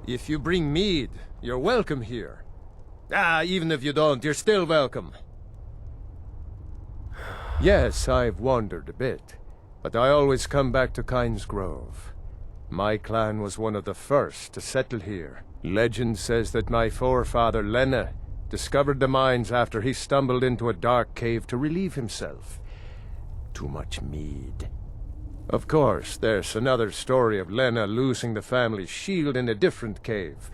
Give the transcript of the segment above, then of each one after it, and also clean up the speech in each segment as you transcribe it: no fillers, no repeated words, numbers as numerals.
If you bring mead, you're welcome here. Even if you don't, you're still welcome. Yes, I've wandered a bit, but I always come back to Kynes Grove. My clan was one of the first to settle here. Legend says that my forefather Lena discovered the mines after he stumbled into a dark cave to relieve himself. Too much mead. Of course, there's another story of Lena losing the family's shield in a different cave.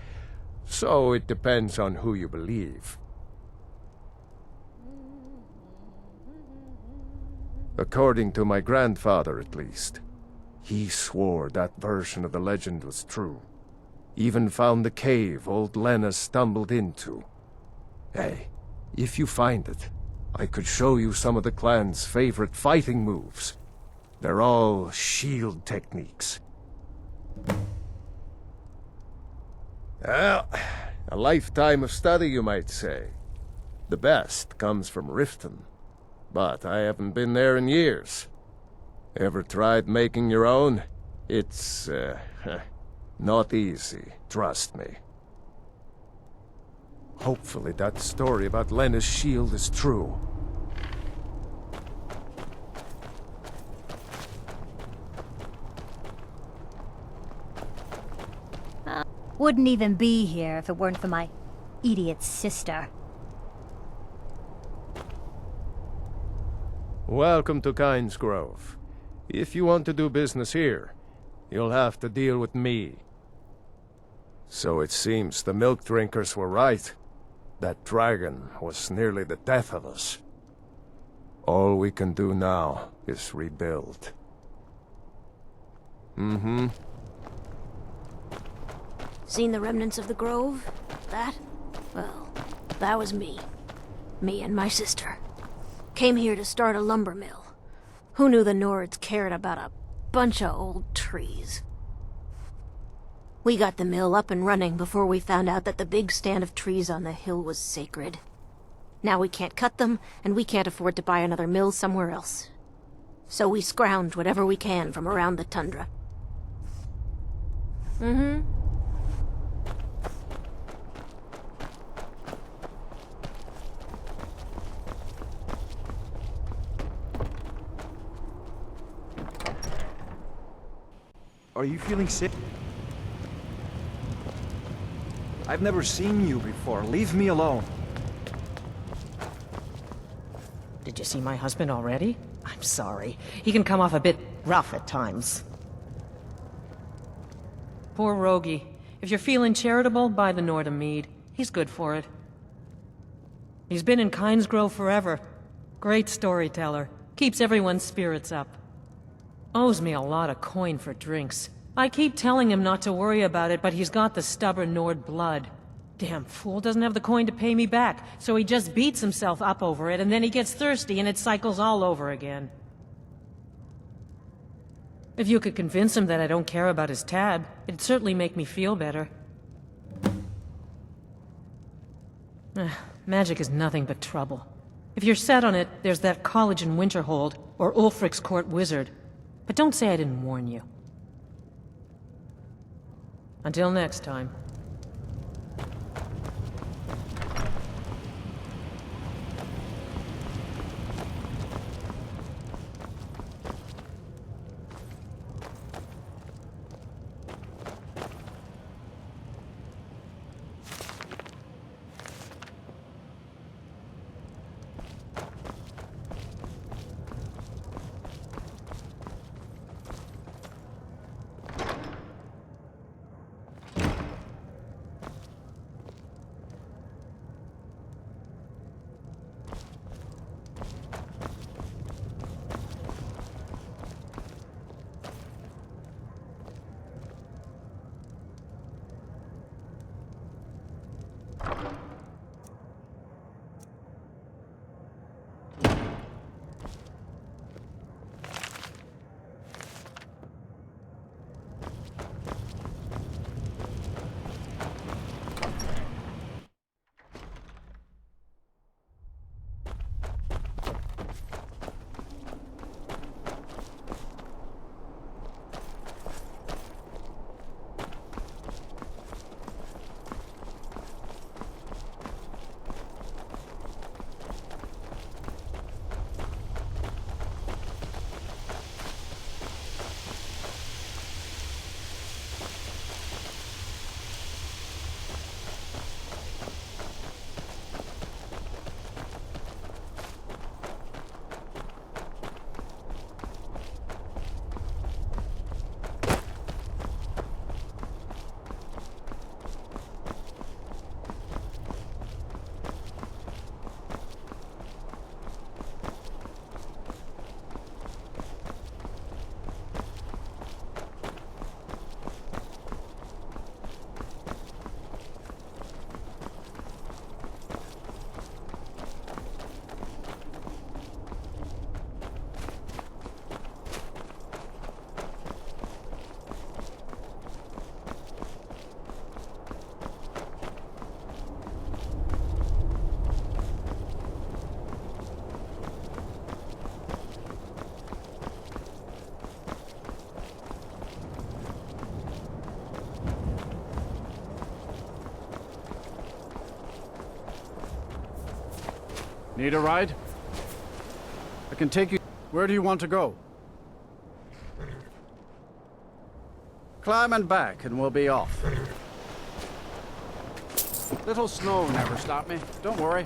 So it depends on who you believe. According to my grandfather, at least. He swore that version of the legend was true. Even found the cave old Lena stumbled into. Hey, if you find it, I could show you some of the clan's favorite fighting moves. They're all shield techniques. Well, a lifetime of study, you might say. The best comes from Riften, but I haven't been there in years. Ever tried making your own? It's, not easy, trust me. Hopefully that story about Lena's shield is true. Wouldn't even be here if it weren't for my idiot sister. Welcome to Kynes Grove. If you want to do business here, you'll have to deal with me. So it seems the milk drinkers were right. That dragon was nearly the death of us. All we can do now is rebuild. Seen the remnants of the grove? That? Well, that was me. Me and my sister. Came here to start a lumber mill. Who knew the Nords cared about a bunch of old trees? We got the mill up and running before we found out that the big stand of trees on the hill was sacred. Now we can't cut them, and we can't afford to buy another mill somewhere else. So we scrounge whatever we can from around the tundra. Are you feeling sick? I've never seen you before. Leave me alone. Did you see my husband already? I'm sorry. He can come off a bit rough at times. Poor Rogie. If you're feeling charitable, buy the Nord a mead. He's good for it. He's been in Kynes Grove forever. Great storyteller. Keeps everyone's spirits up. Owes me a lot of coin for drinks. I keep telling him not to worry about it, but he's got the stubborn Nord blood. Damn fool doesn't have the coin to pay me back, so he just beats himself up over it, and then he gets thirsty and it cycles all over again. If you could convince him that I don't care about his tab, it'd certainly make me feel better. Magic is nothing but trouble. If you're set on it, there's that college in Winterhold, or Ulfric's court wizard. But don't say I didn't warn you. Until next time. Need a ride? I can take you... Where do you want to go? Climb and back, and we'll be off. Little snow never stopped me. Don't worry.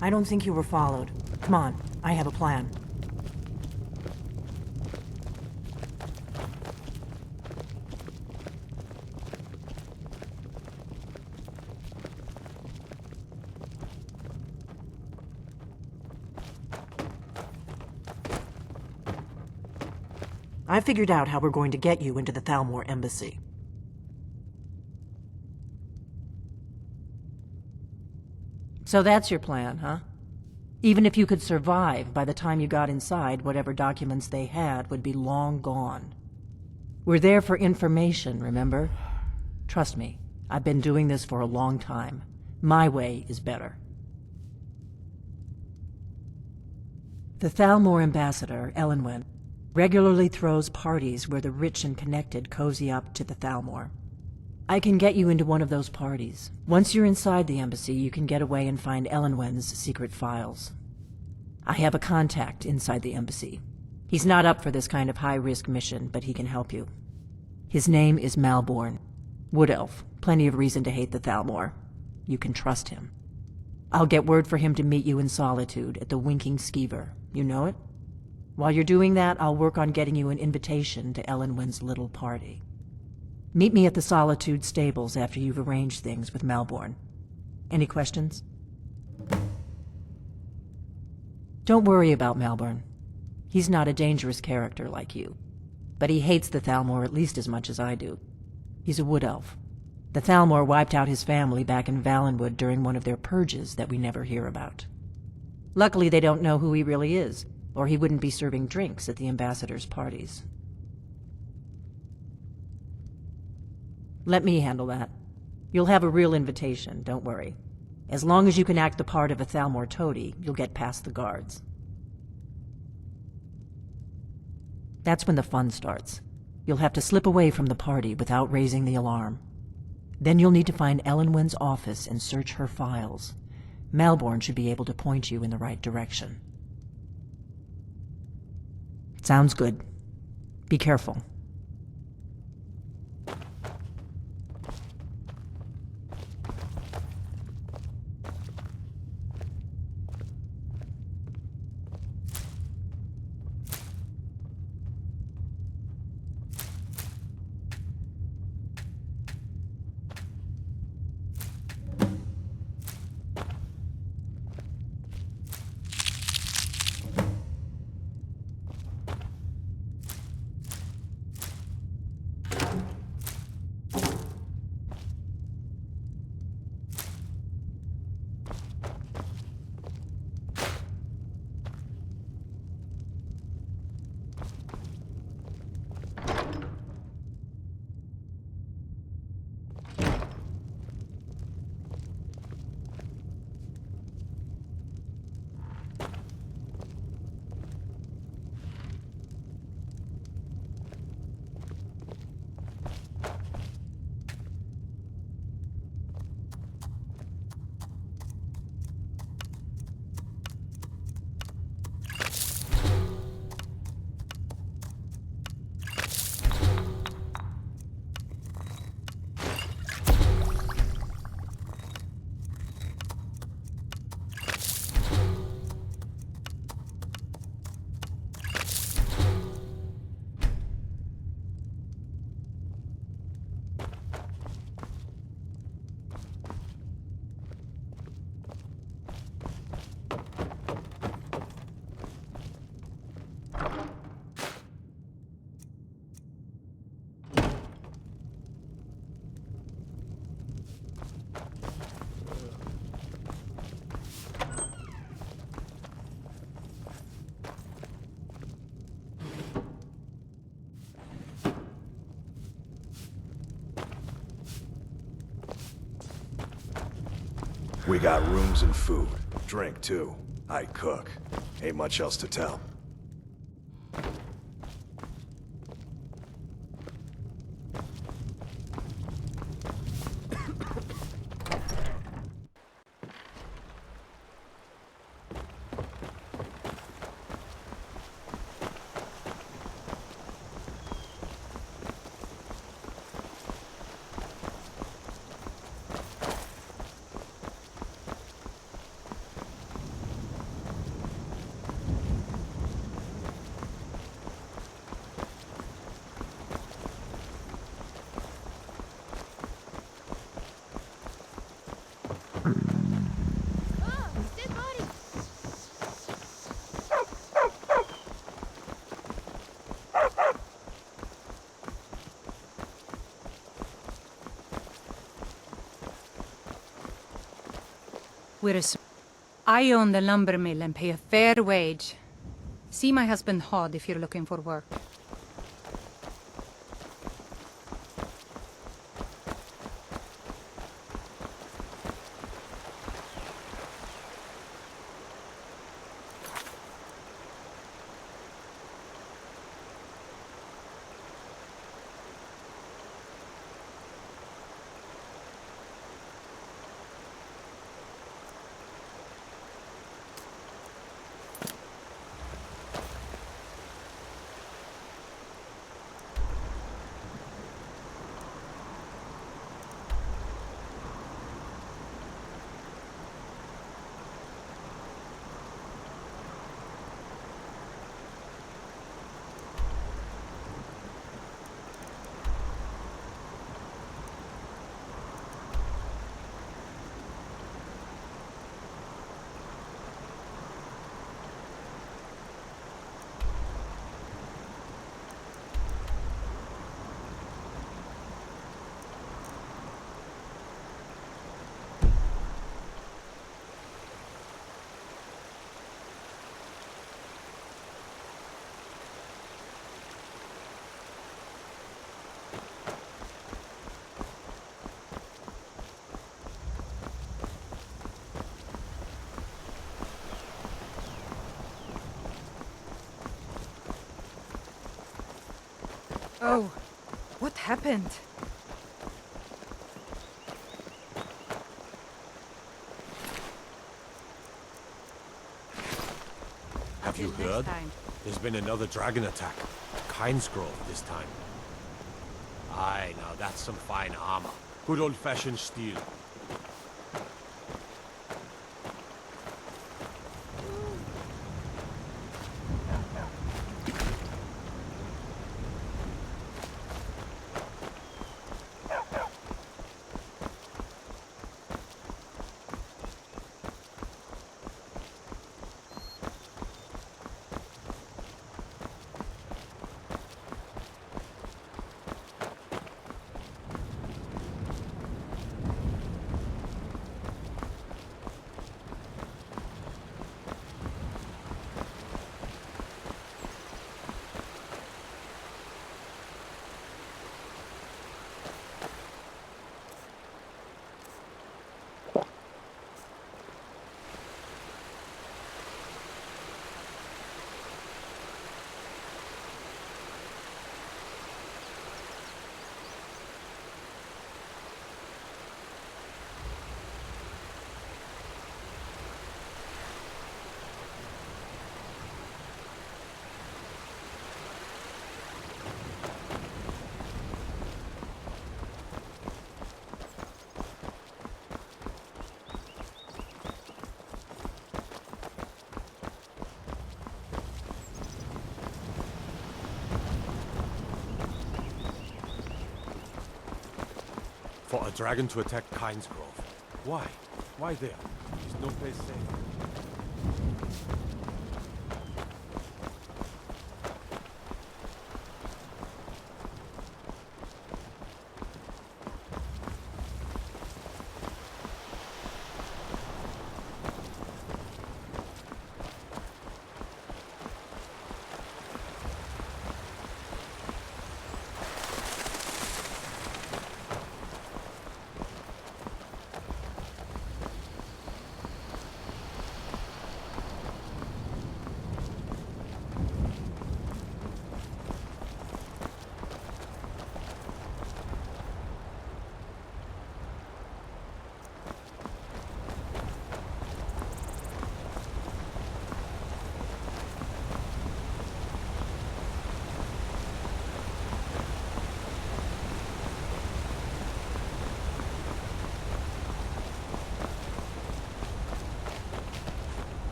I don't think you were followed. Come on, I have a plan. I figured out how we're going to get you into the Thalmor embassy. So that's your plan, huh? Even if you could survive, by the time you got inside, whatever documents they had would be long gone. We're there for information, remember? Trust me, I've been doing this for a long time. My way is better. The Thalmor ambassador, Elenwen, regularly throws parties where the rich and connected cozy up to the Thalmor. I can get you into one of those parties. Once you're inside the embassy, you can get away and find Elenwen's secret files. I have a contact inside the embassy. He's not up for this kind of high-risk mission, but he can help you. His name is Malborn. Wood Elf. Plenty of reason to hate the Thalmor. You can trust him. I'll get word for him to meet you in Solitude at the Winking Skeever. You know it? While you're doing that, I'll work on getting you an invitation to Elenwen's little party. Meet me at the Solitude stables after you've arranged things with Malborn. Any questions? Don't worry about Malborn. He's not a dangerous character like you. But he hates the Thalmor at least as much as I do. He's a wood elf. The Thalmor wiped out his family back in Valenwood during one of their purges that we never hear about. Luckily, they don't know who he really is, or he wouldn't be serving drinks at the ambassador's parties. Let me handle that. You'll have a real invitation, don't worry. As long as you can act the part of a Thalmor toady, you'll get past the guards. That's when the fun starts. You'll have to slip away from the party without raising the alarm. Then you'll need to find Elenwen's office and search her files. Malborn should be able to point you in the right direction. Sounds good. Be careful. We got rooms and food. Drink, too. I cook. Ain't much else to tell. I own the lumber mill and pay a fair wage. See my husband Hod if you're looking for work. Oh, what happened? Have you heard? There's been another dragon attack. Grove this time. Aye, now that's some fine armor. Good old-fashioned steel. For a dragon to attack Grove. Why? Why there? There's no place safe.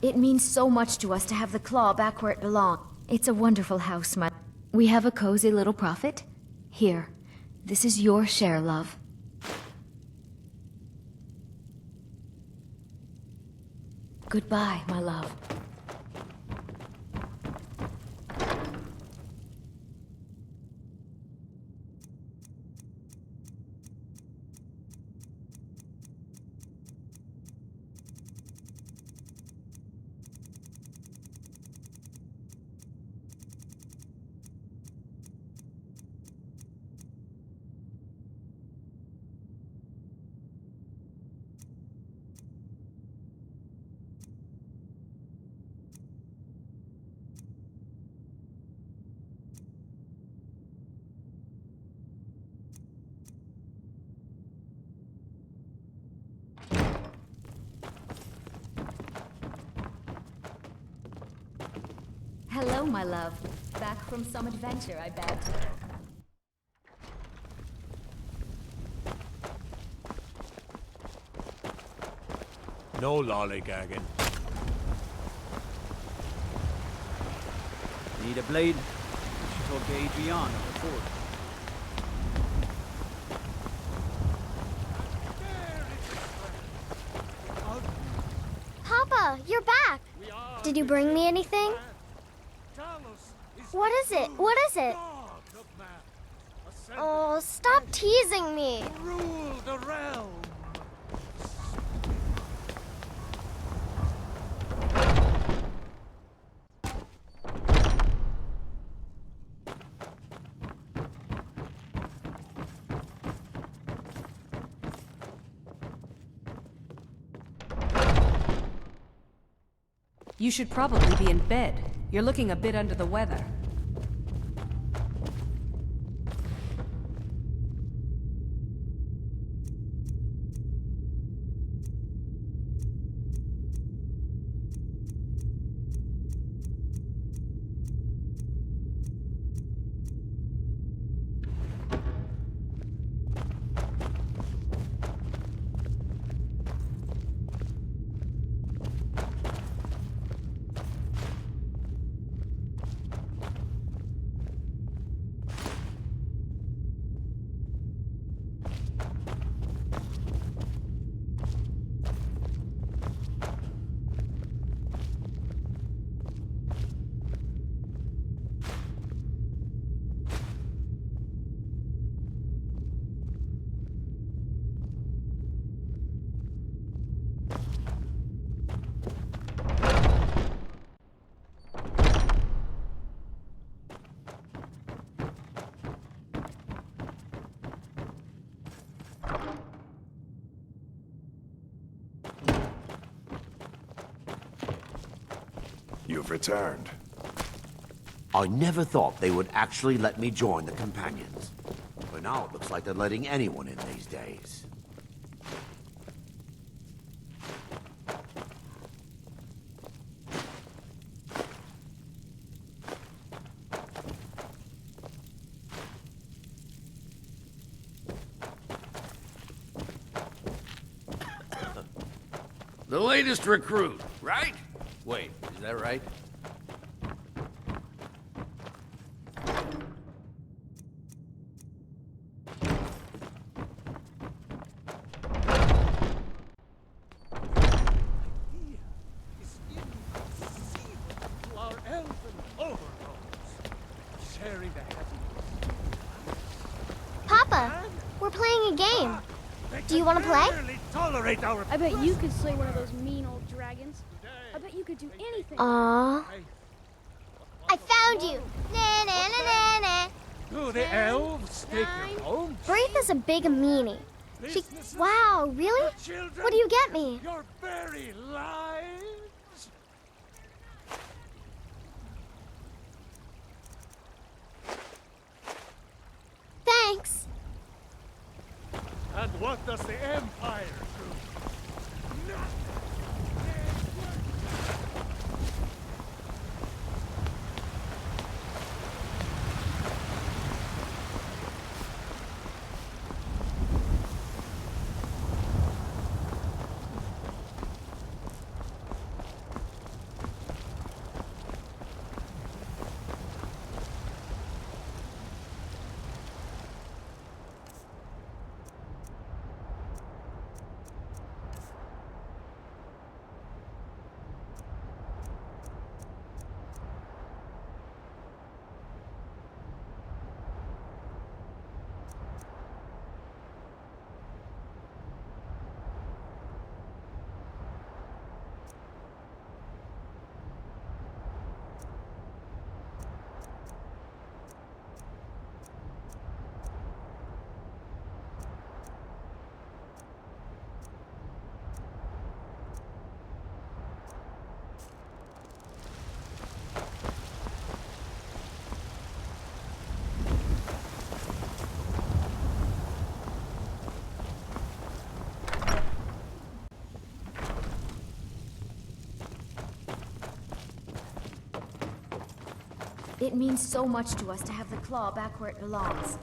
It means so much to us to have the claw back where it belongs. It's a wonderful house, my... We have a cozy little prophet. Here, this is your share, love. Goodbye, my love. Hello, my love. Back from some adventure, I bet. No lollygagging. Need a blade? You should talk to Adriana before. Papa, you're back! Did you bring me anything? What is it? What is it? Oh, stop teasing me! Rule the realm. You should probably be in bed. You're looking a bit under the weather. You've returned. I never thought they would actually let me join the Companions. But now it looks like they're letting anyone in these days. The latest recruit, right? Wait, is that right? Papa, we're playing a game. Do you want to play? I bet you could slay one of those mean old dragons. I bet you could do anything. Aww. I found you! Na na na na na! Do the elves take you home? Braith is a big meanie. She... Wow, really? What do you get me? Your very lives? Thanks. And what does the Empire do? Nothing. It means so much to us to have the claw back where it belongs.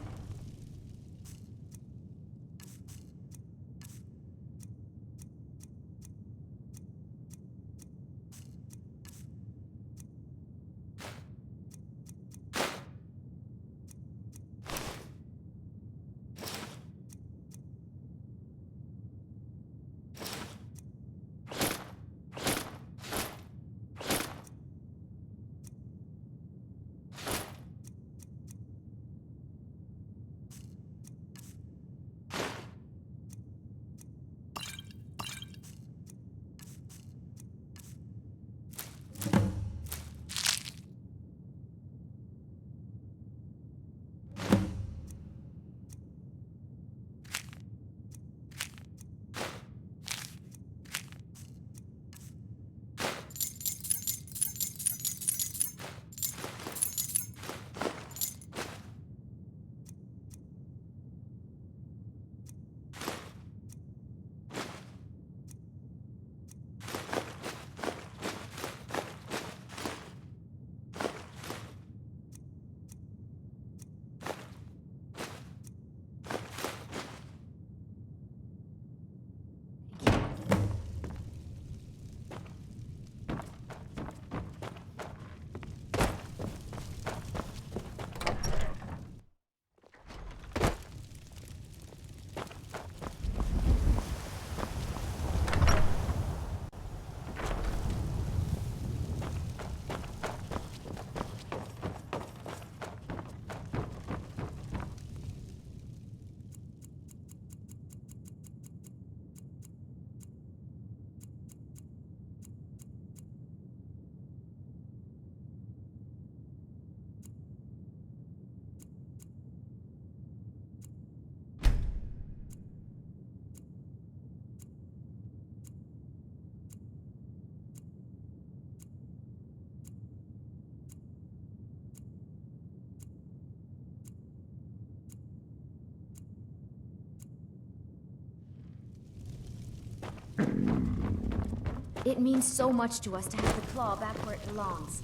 It means so much to us to have the claw back where it belongs.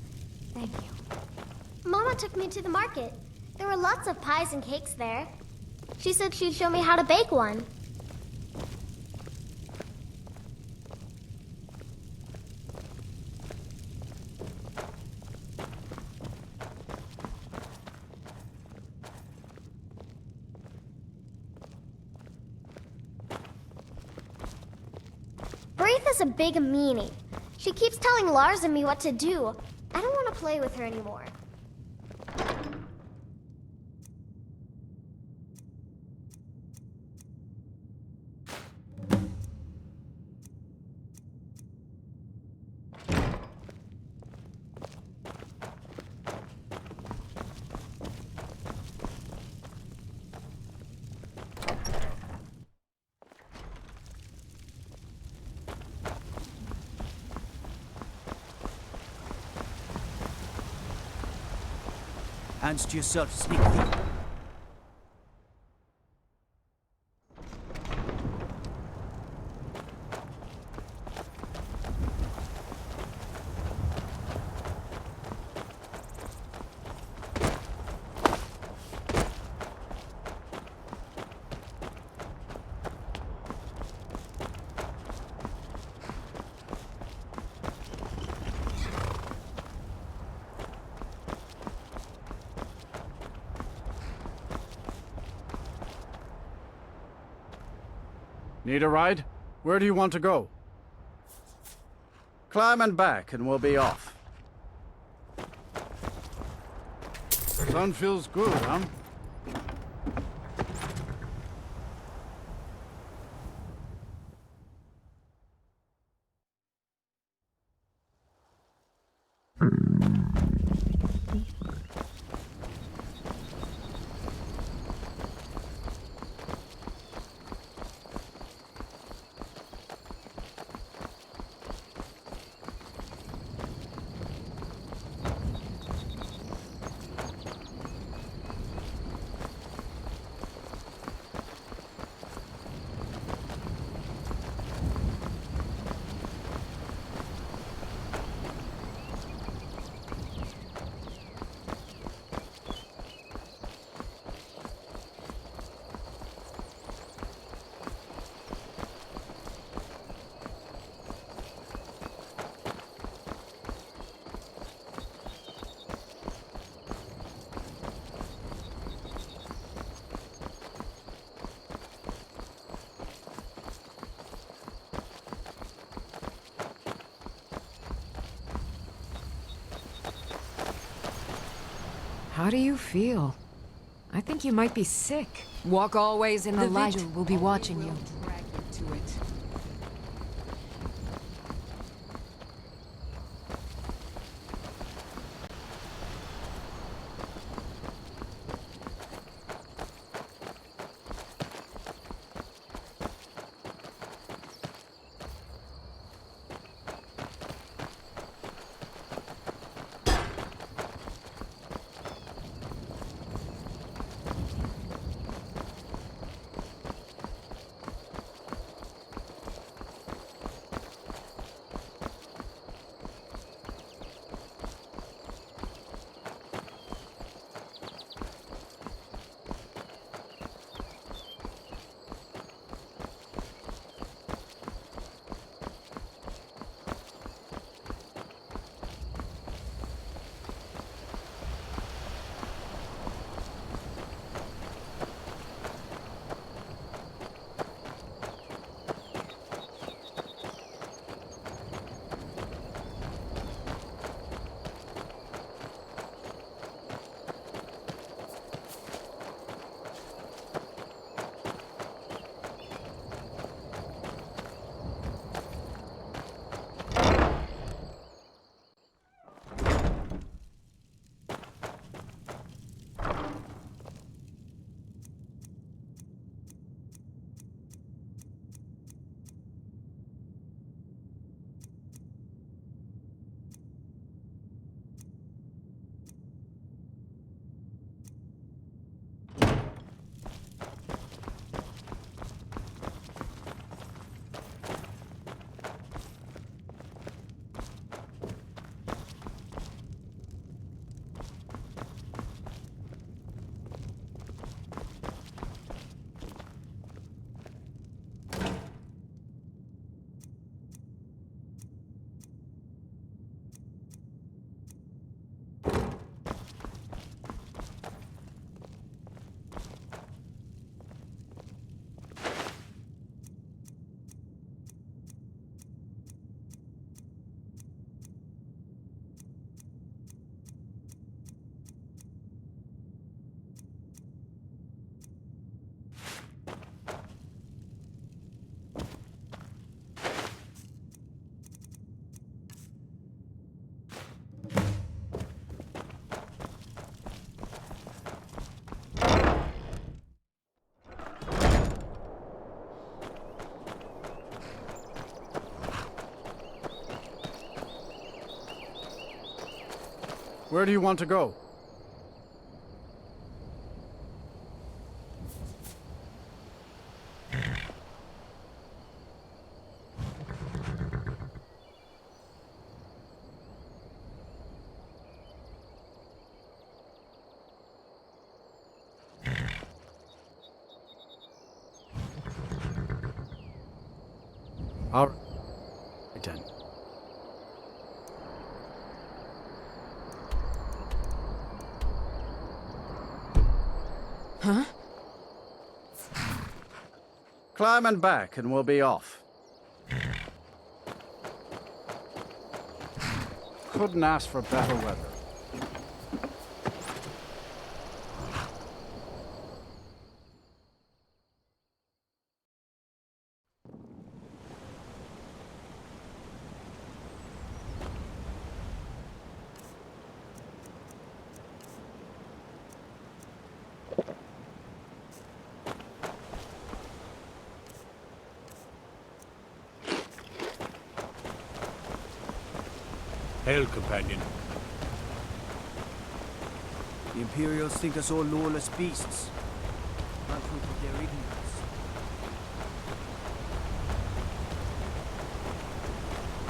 Thank you. Mama took me to the market. There were lots of pies and cakes there. She said she'd show me how to bake one. Braitha's a big meanie. She keeps telling Lars and me what to do. I don't want to play with her anymore. Hands to yourself, sneak thief. Need a ride? Where do you want to go? Climb and back and we'll be off. Sun feels good, huh? How do you feel? I think you might be sick. Walk always in the light. Vigil will be watching you. Drag you to it. Where do you want to go? All right, then. Huh? Climb and back, and we'll be off. Couldn't ask for better weather. Hail, companion. The Imperials think us all lawless beasts. Not fruit of their ignorance.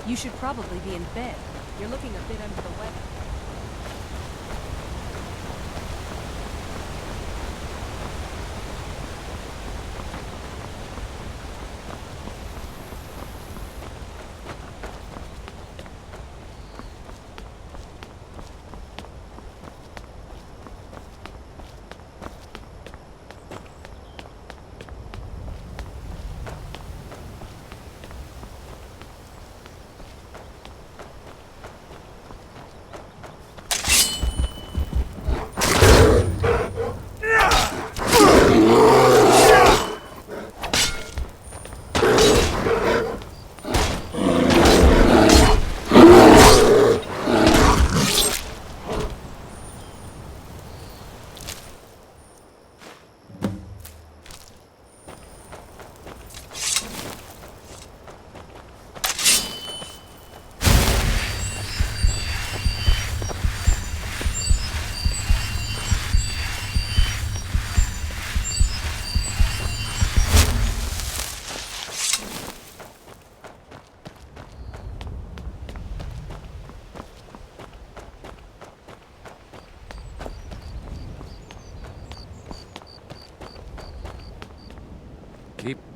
You should probably be in bed. You're looking a bit under the weather.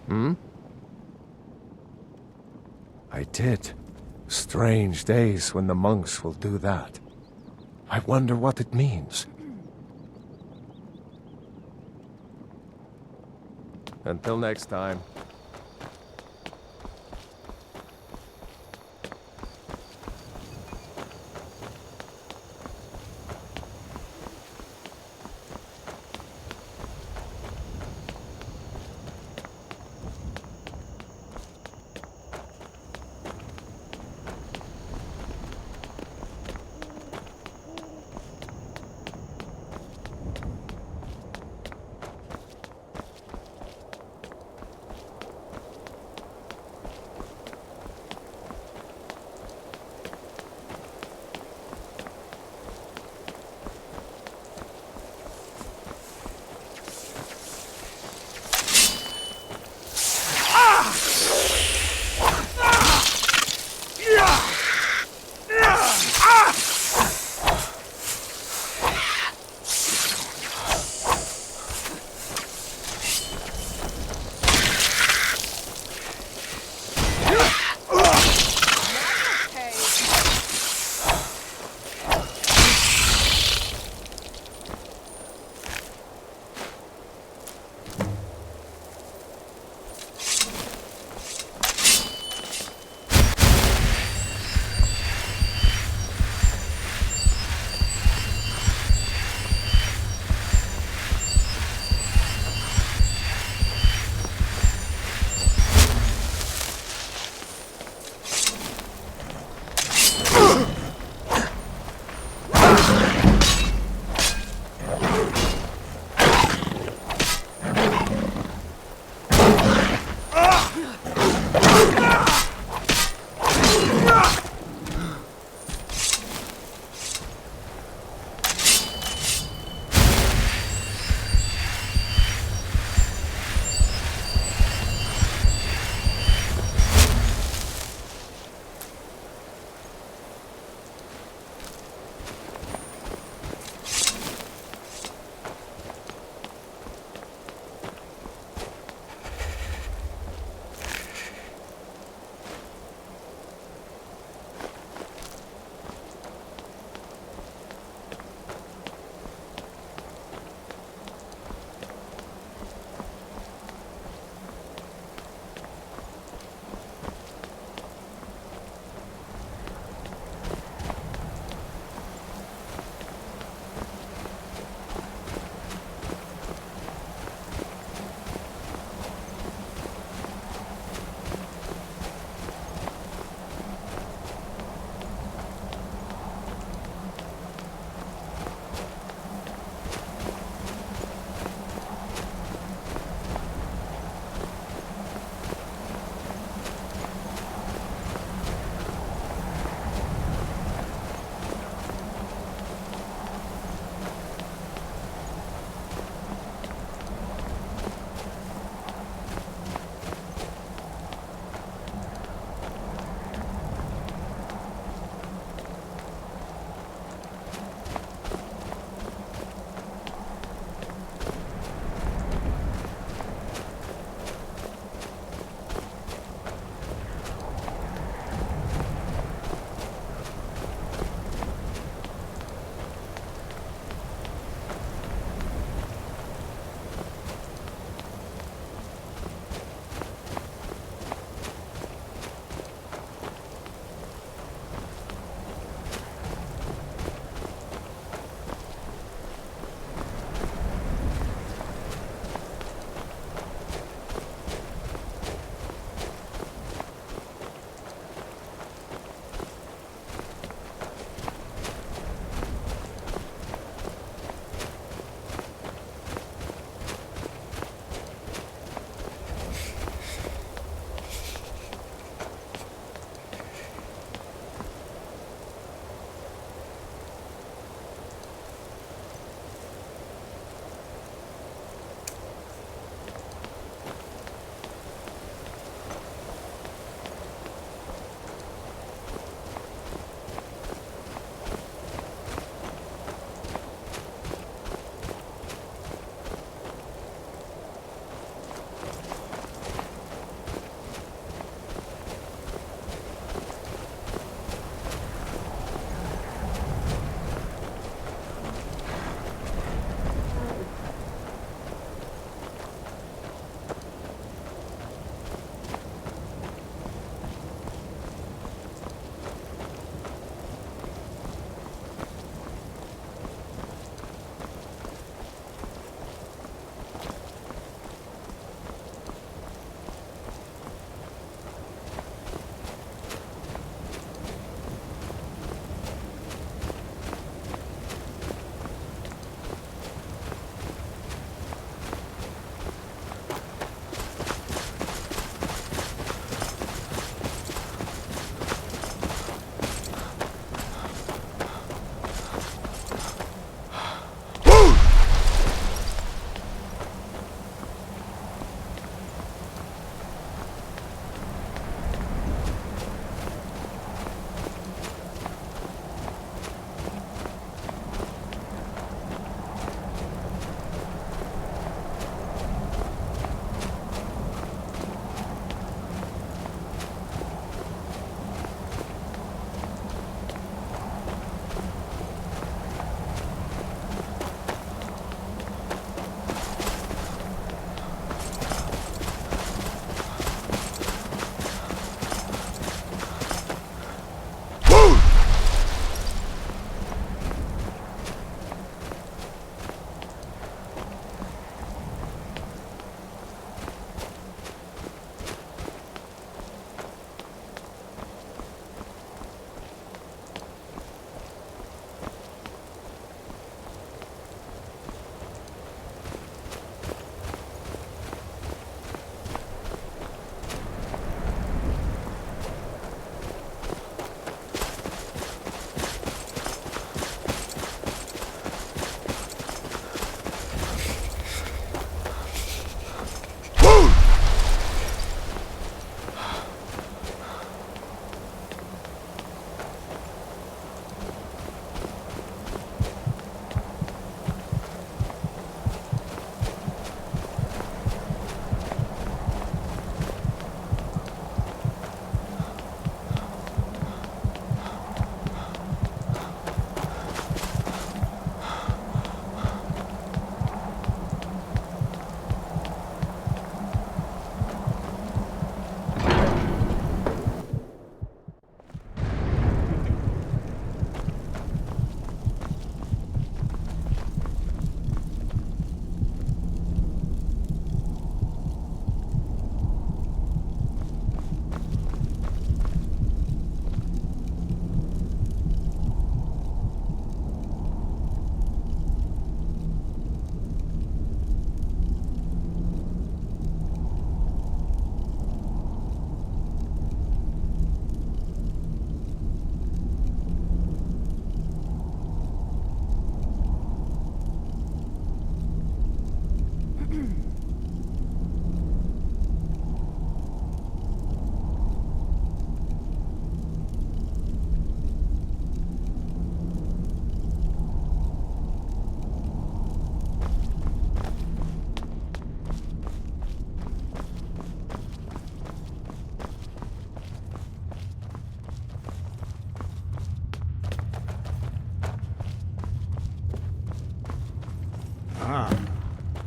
Hmm? I did. Strange days when the monks will do that. I wonder what it means. Until next time.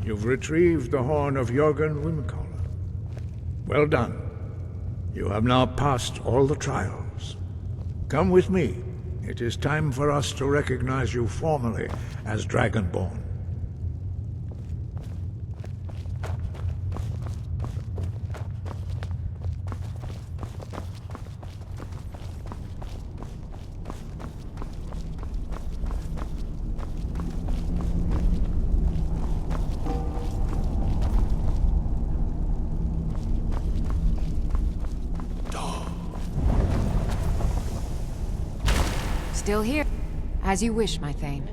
You've retrieved the horn of Jörgen Wimcaller. Well done. You have now passed all the trials. Come with me. It is time for us to recognize you formally as Dragonborn. Still here. As you wish, my Thane.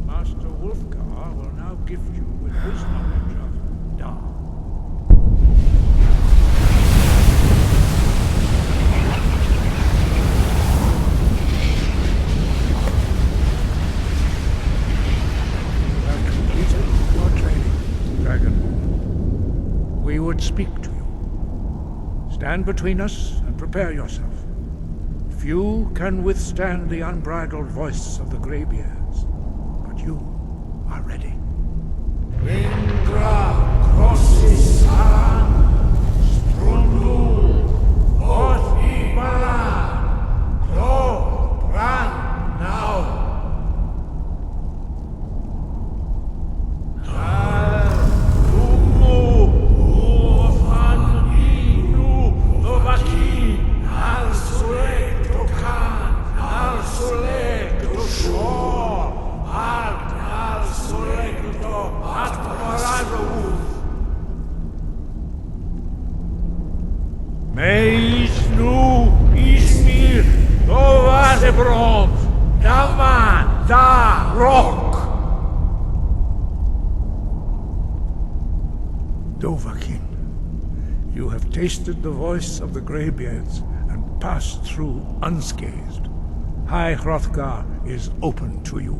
Master Wulfgar will now gift you with his knowledge of Dar. You have completed your training, Dragonborn. We would speak to you. Stand between us and prepare yourself. Few can withstand the unbridled voice of the Greybeards, but you are ready. Indra crosses Saran, Strundul, Oth Ibalan, Klo, Bran, now. Meisnu Ismir Dovadebrom Daman Da Rock Dovahkiin, you have tasted the voice of the Greybeards and passed through unscathed. High Hrothgar is open to you.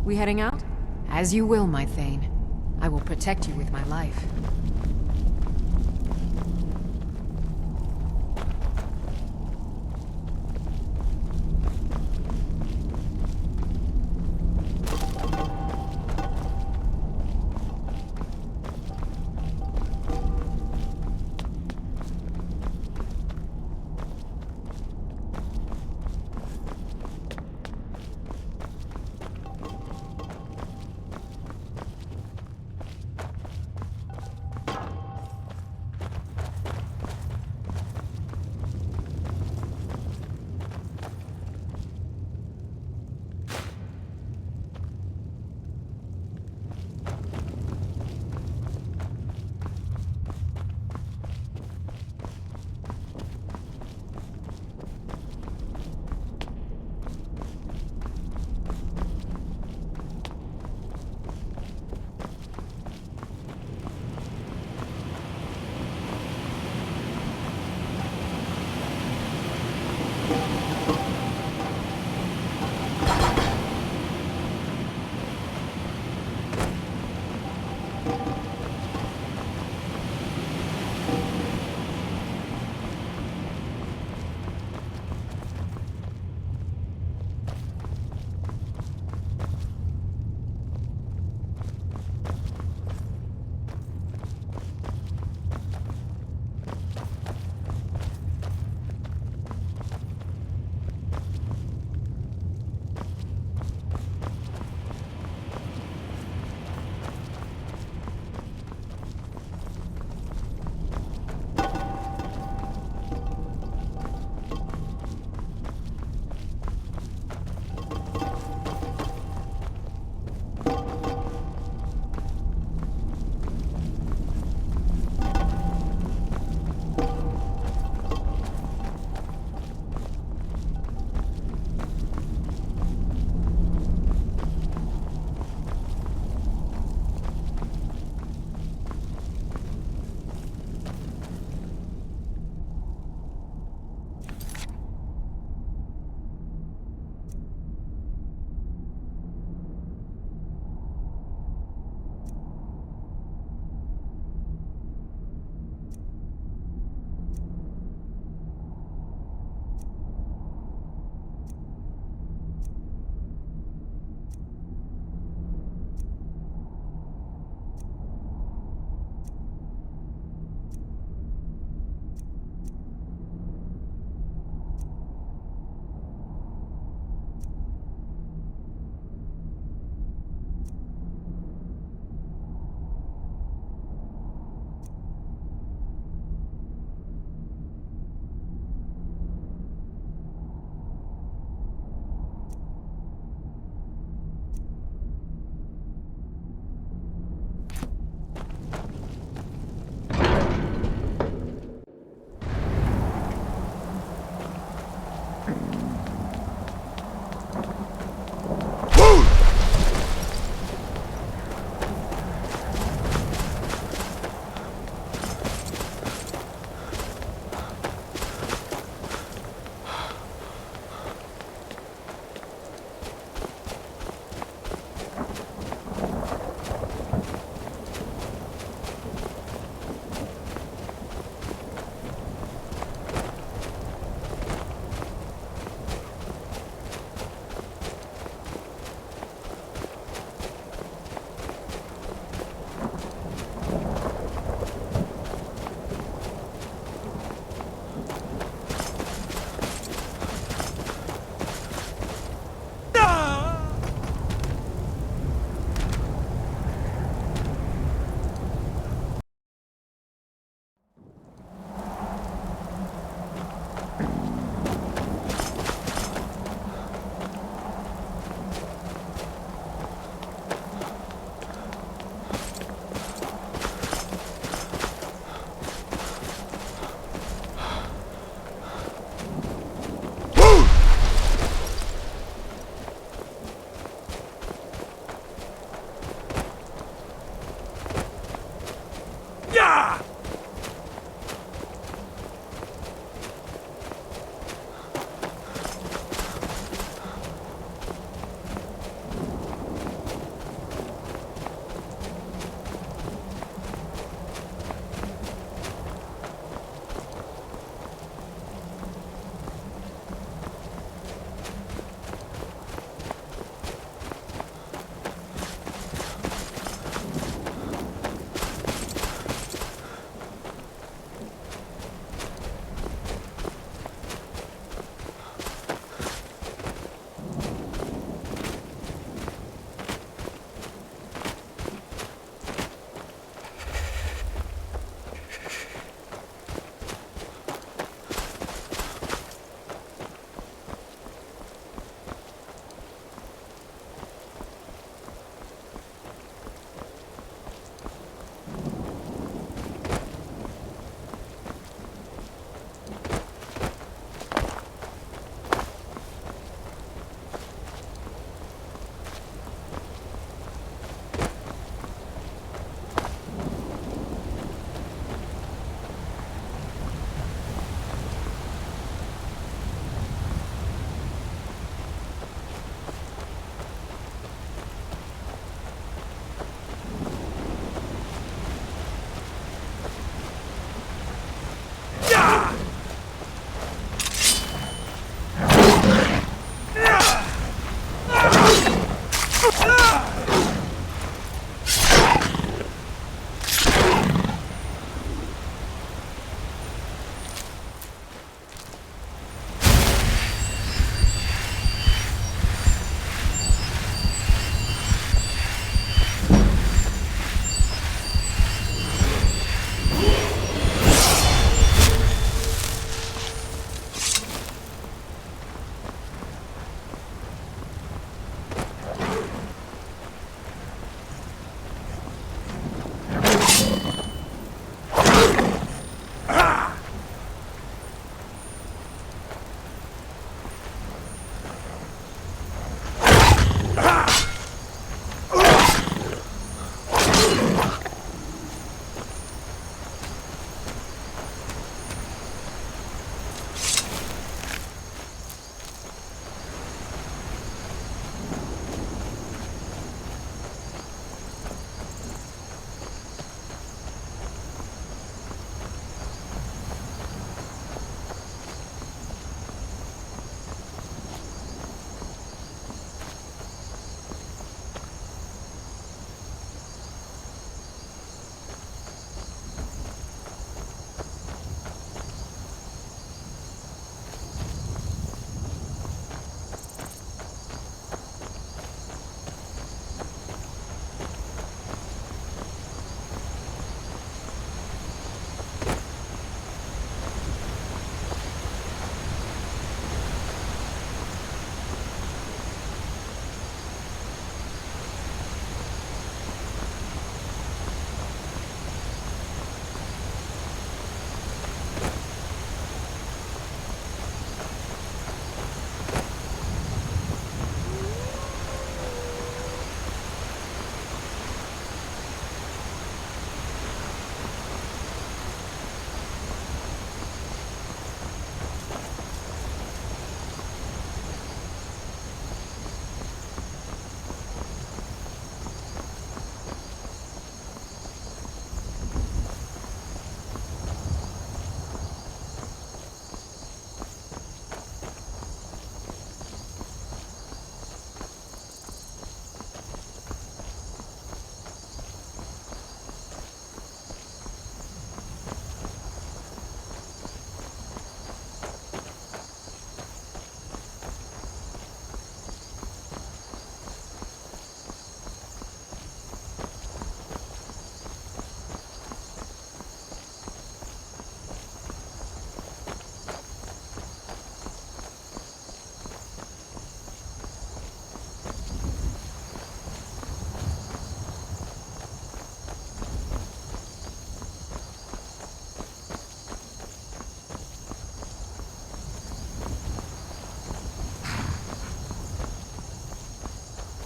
We heading out? As you will, my Thane. I will protect you with my life.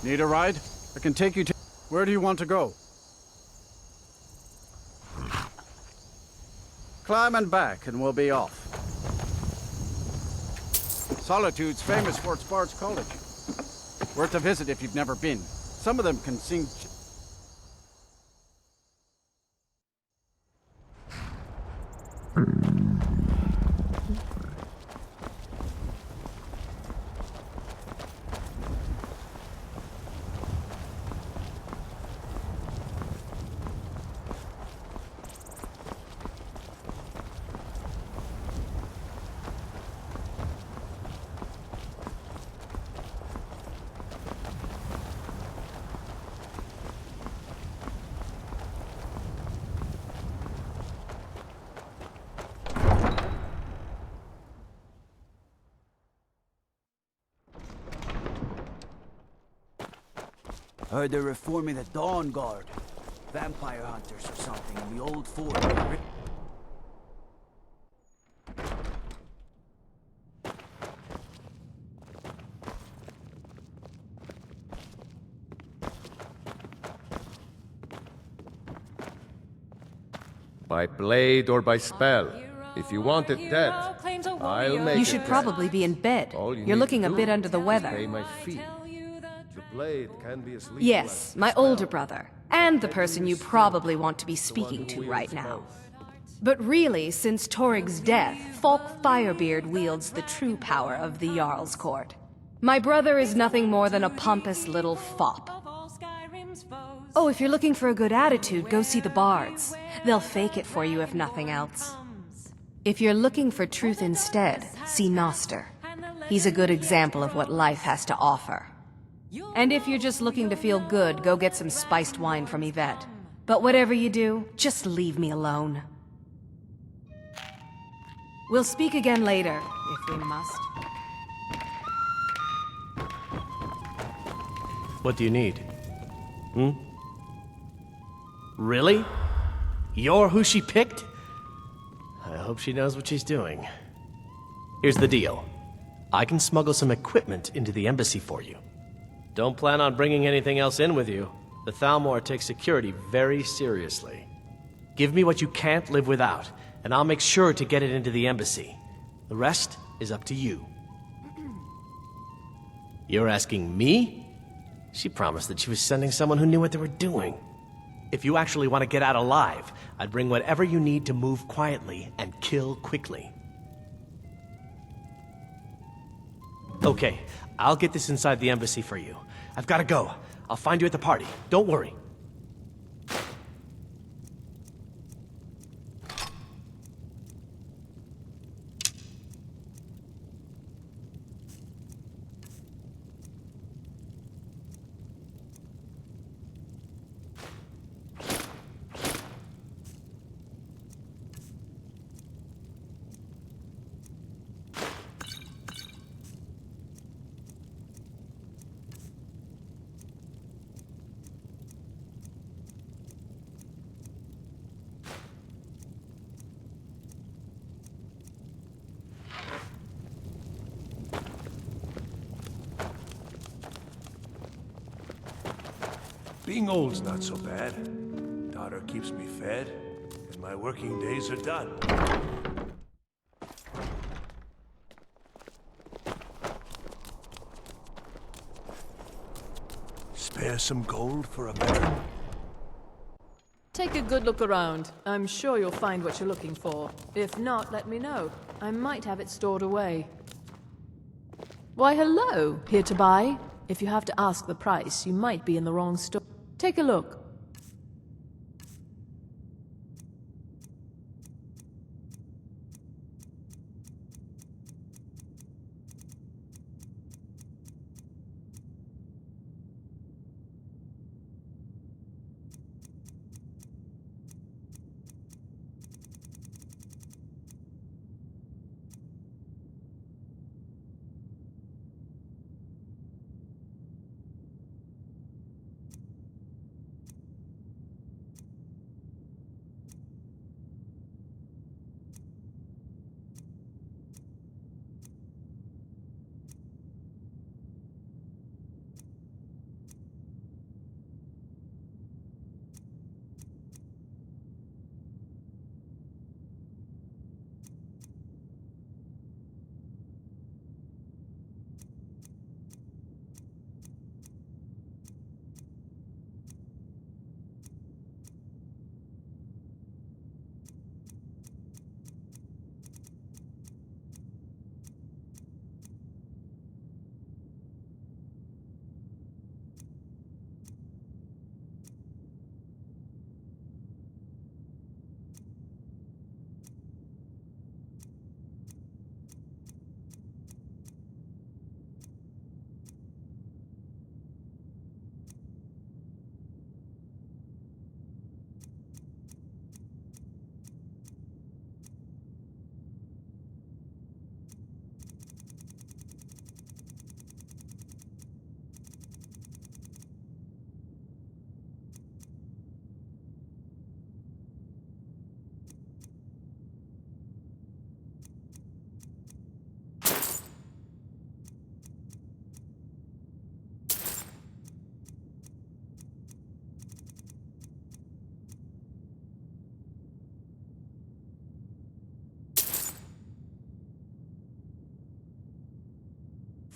Need a ride? I can take you to... Where do you want to go? Climb and back, and we'll be off. Solitude's famous for its Bard's College. Worth a visit if you've never been. Some of them can sing... Heard they're reforming the Dawn Guard. Vampire hunters or something in the old fort. By blade or by spell. If you want it dead, I'll make it You should dead. probably be in bed. All you You're need looking to a do bit under the is weather. pay my fee. The blade can be as lethal Yes, as my spell. older brother. And the person you probably want to be speaking to right now. But really, since Torig's death, Falk Firebeard wields the true power of the Jarl's court. My brother is nothing more than a pompous little fop. Oh, if you're looking for a good attitude, go see the bards. They'll fake it for you if nothing else. If you're looking for truth instead, see Noster. He's a good example of what life has to offer. And if you're just looking to feel good, go get some spiced wine from Yvette. But whatever you do, just leave me alone. We'll speak again later, if we must. What do you need? Really? You're who she picked? I hope she knows what she's doing. Here's the deal. I can smuggle some equipment into the embassy for you. Don't plan on bringing anything else in with you. The Thalmor takes security very seriously. Give me what you can't live without, and I'll make sure to get it into the embassy. The rest is up to you. You're asking me? She promised that she was sending someone who knew what they were doing. If you actually want to get out alive, I'd bring whatever you need to move quietly and kill quickly. Okay, I'll get this inside the embassy for you. I've got to go. I'll find you at the party. Don't worry. Being old's not so bad. Daughter keeps me fed, and my working days are done. Spare some gold for a baron? Take a good look around. I'm sure you'll find what you're looking for. If not, let me know. I might have it stored away. Why, hello. Here to buy? If you have to ask the price, you might be in the wrong store. Take a look.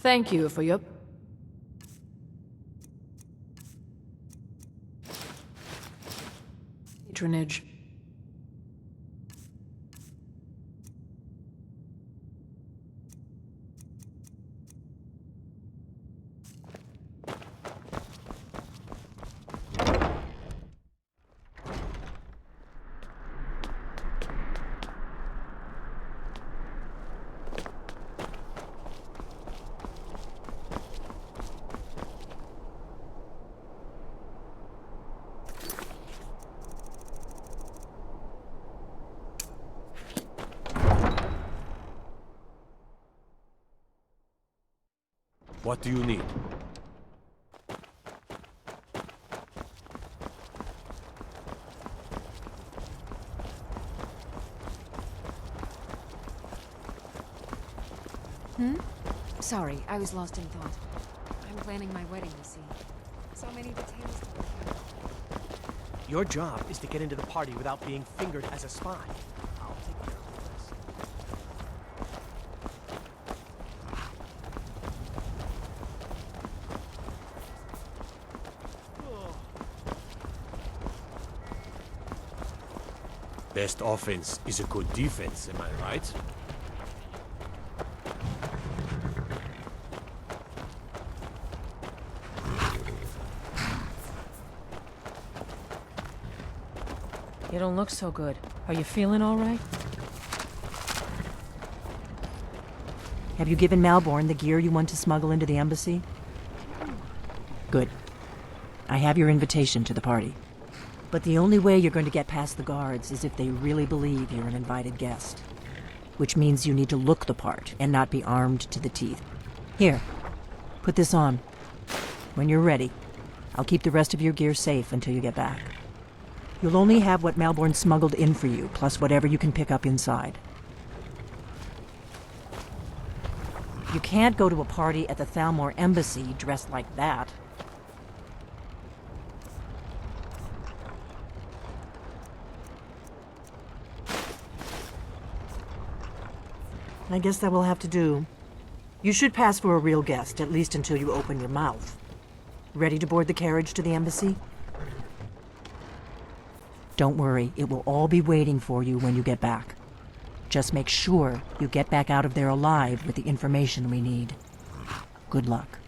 Thank you for your... patronage. What do you need? Sorry, I was lost in thought. I'm planning my wedding, you see. So many details to work out. Your job is to get into the party without being fingered as a spy. I'll take care of this. Best offense is a good defense, am I right? You don't look so good. Are you feeling all right? Have you given Malborn the gear you want to smuggle into the embassy? Good. I have your invitation to the party. But the only way you're going to get past the guards is if they really believe you're an invited guest. Which means you need to look the part and not be armed to the teeth. Here, put this on. When you're ready, I'll keep the rest of your gear safe until you get back. You'll only have what Malborn smuggled in for you, plus whatever you can pick up inside. You can't go to a party at the Thalmor Embassy dressed like that. I guess that will have to do. You should pass for a real guest, at least until you open your mouth. Ready to board the carriage to the embassy? Don't worry, it will all be waiting for you when you get back. Just make sure you get back out of there alive with the information we need. Good luck.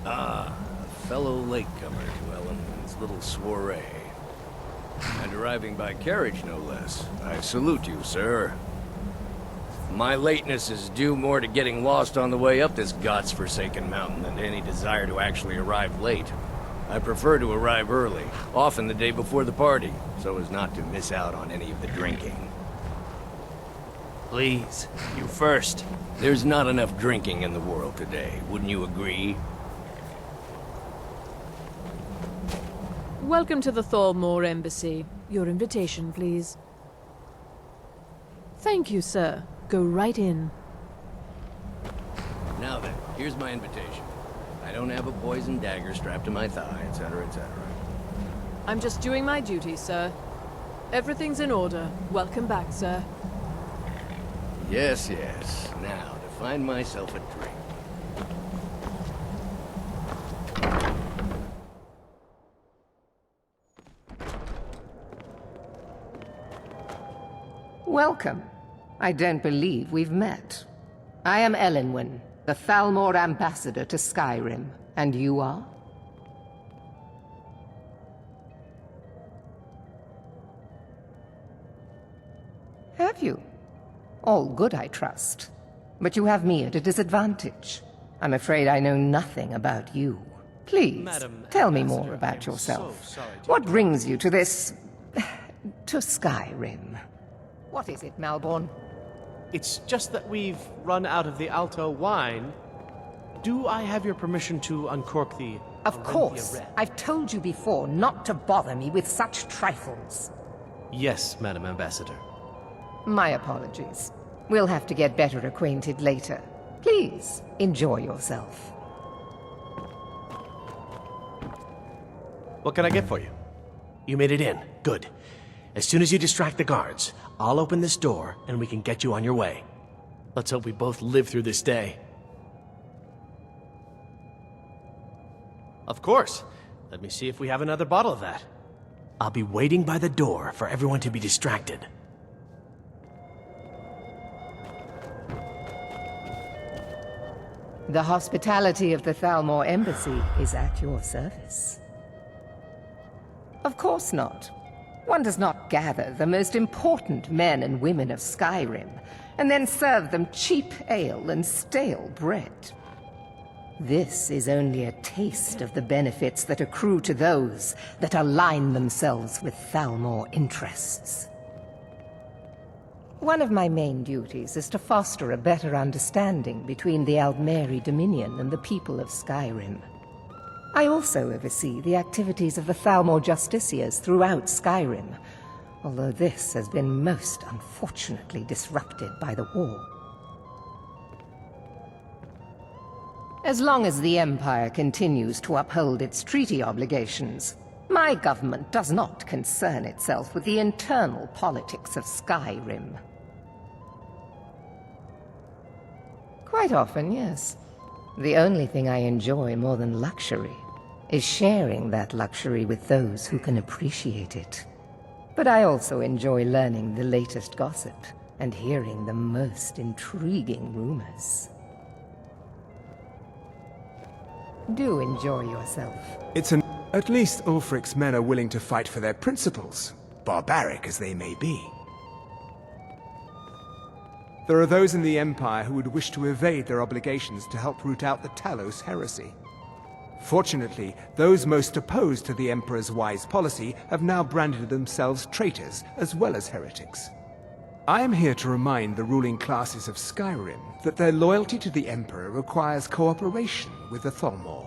Ah, a fellow latecomer to Ellen's little soiree. And arriving by carriage, no less. I salute you, sir. My lateness is due more to getting lost on the way up this god's-forsaken mountain than to any desire to actually arrive late. I prefer to arrive early, often the day before the party, so as not to miss out on any of the drinking. Please, you first. There's not enough drinking in the world today, wouldn't you agree? Welcome to the Thalmor Embassy. Your invitation, please. Thank you, sir. Go right in. Now then, here's my invitation. I don't have a poisoned dagger strapped to my thigh, etc., etc. I'm just doing my duty, sir. Everything's in order. Welcome back, sir. Yes, yes. Now, to find myself a drink. Welcome. I don't believe we've met. I am Elenwen, the Thalmor ambassador to Skyrim. And you are? Have you? All good, I trust. But you have me at a disadvantage. I'm afraid I know nothing about you. Please, tell me more about yourself. What brings you to this... to Skyrim? What is it, Malborn? It's just that we've run out of the Alto wine. Do I have your permission to uncork the... Of course. I've told you before not to bother me with such trifles. Yes, Madam Ambassador. My apologies. We'll have to get better acquainted later. Please, enjoy yourself. What can I get for you? You made it in. Good. As soon as you distract the guards, I'll open this door and we can get you on your way. Let's hope we both live through this day. Of course. Let me see if we have another bottle of that. I'll be waiting by the door for everyone to be distracted. The hospitality of the Thalmor Embassy is at your service. Of course not. One does not gather the most important men and women of Skyrim, and then serve them cheap ale and stale bread. This is only a taste of the benefits that accrue to those that align themselves with Thalmor interests. One of my main duties is to foster a better understanding between the Aldmeri Dominion and the people of Skyrim. I also oversee the activities of the Thalmor Justiciars throughout Skyrim, although this has been most unfortunately disrupted by the war. As long as the Empire continues to uphold its treaty obligations, my government does not concern itself with the internal politics of Skyrim. Quite often, yes. The only thing I enjoy more than luxury is sharing that luxury with those who can appreciate it. But I also enjoy learning the latest gossip and hearing the most intriguing rumors. Do enjoy yourself. At least Ulfric's men are willing to fight for their principles, barbaric as they may be. There are those in the Empire who would wish to evade their obligations to help root out the Talos heresy. Fortunately, those most opposed to the Emperor's wise policy have now branded themselves traitors as well as heretics. I am here to remind the ruling classes of Skyrim that their loyalty to the Emperor requires cooperation with the Thalmor.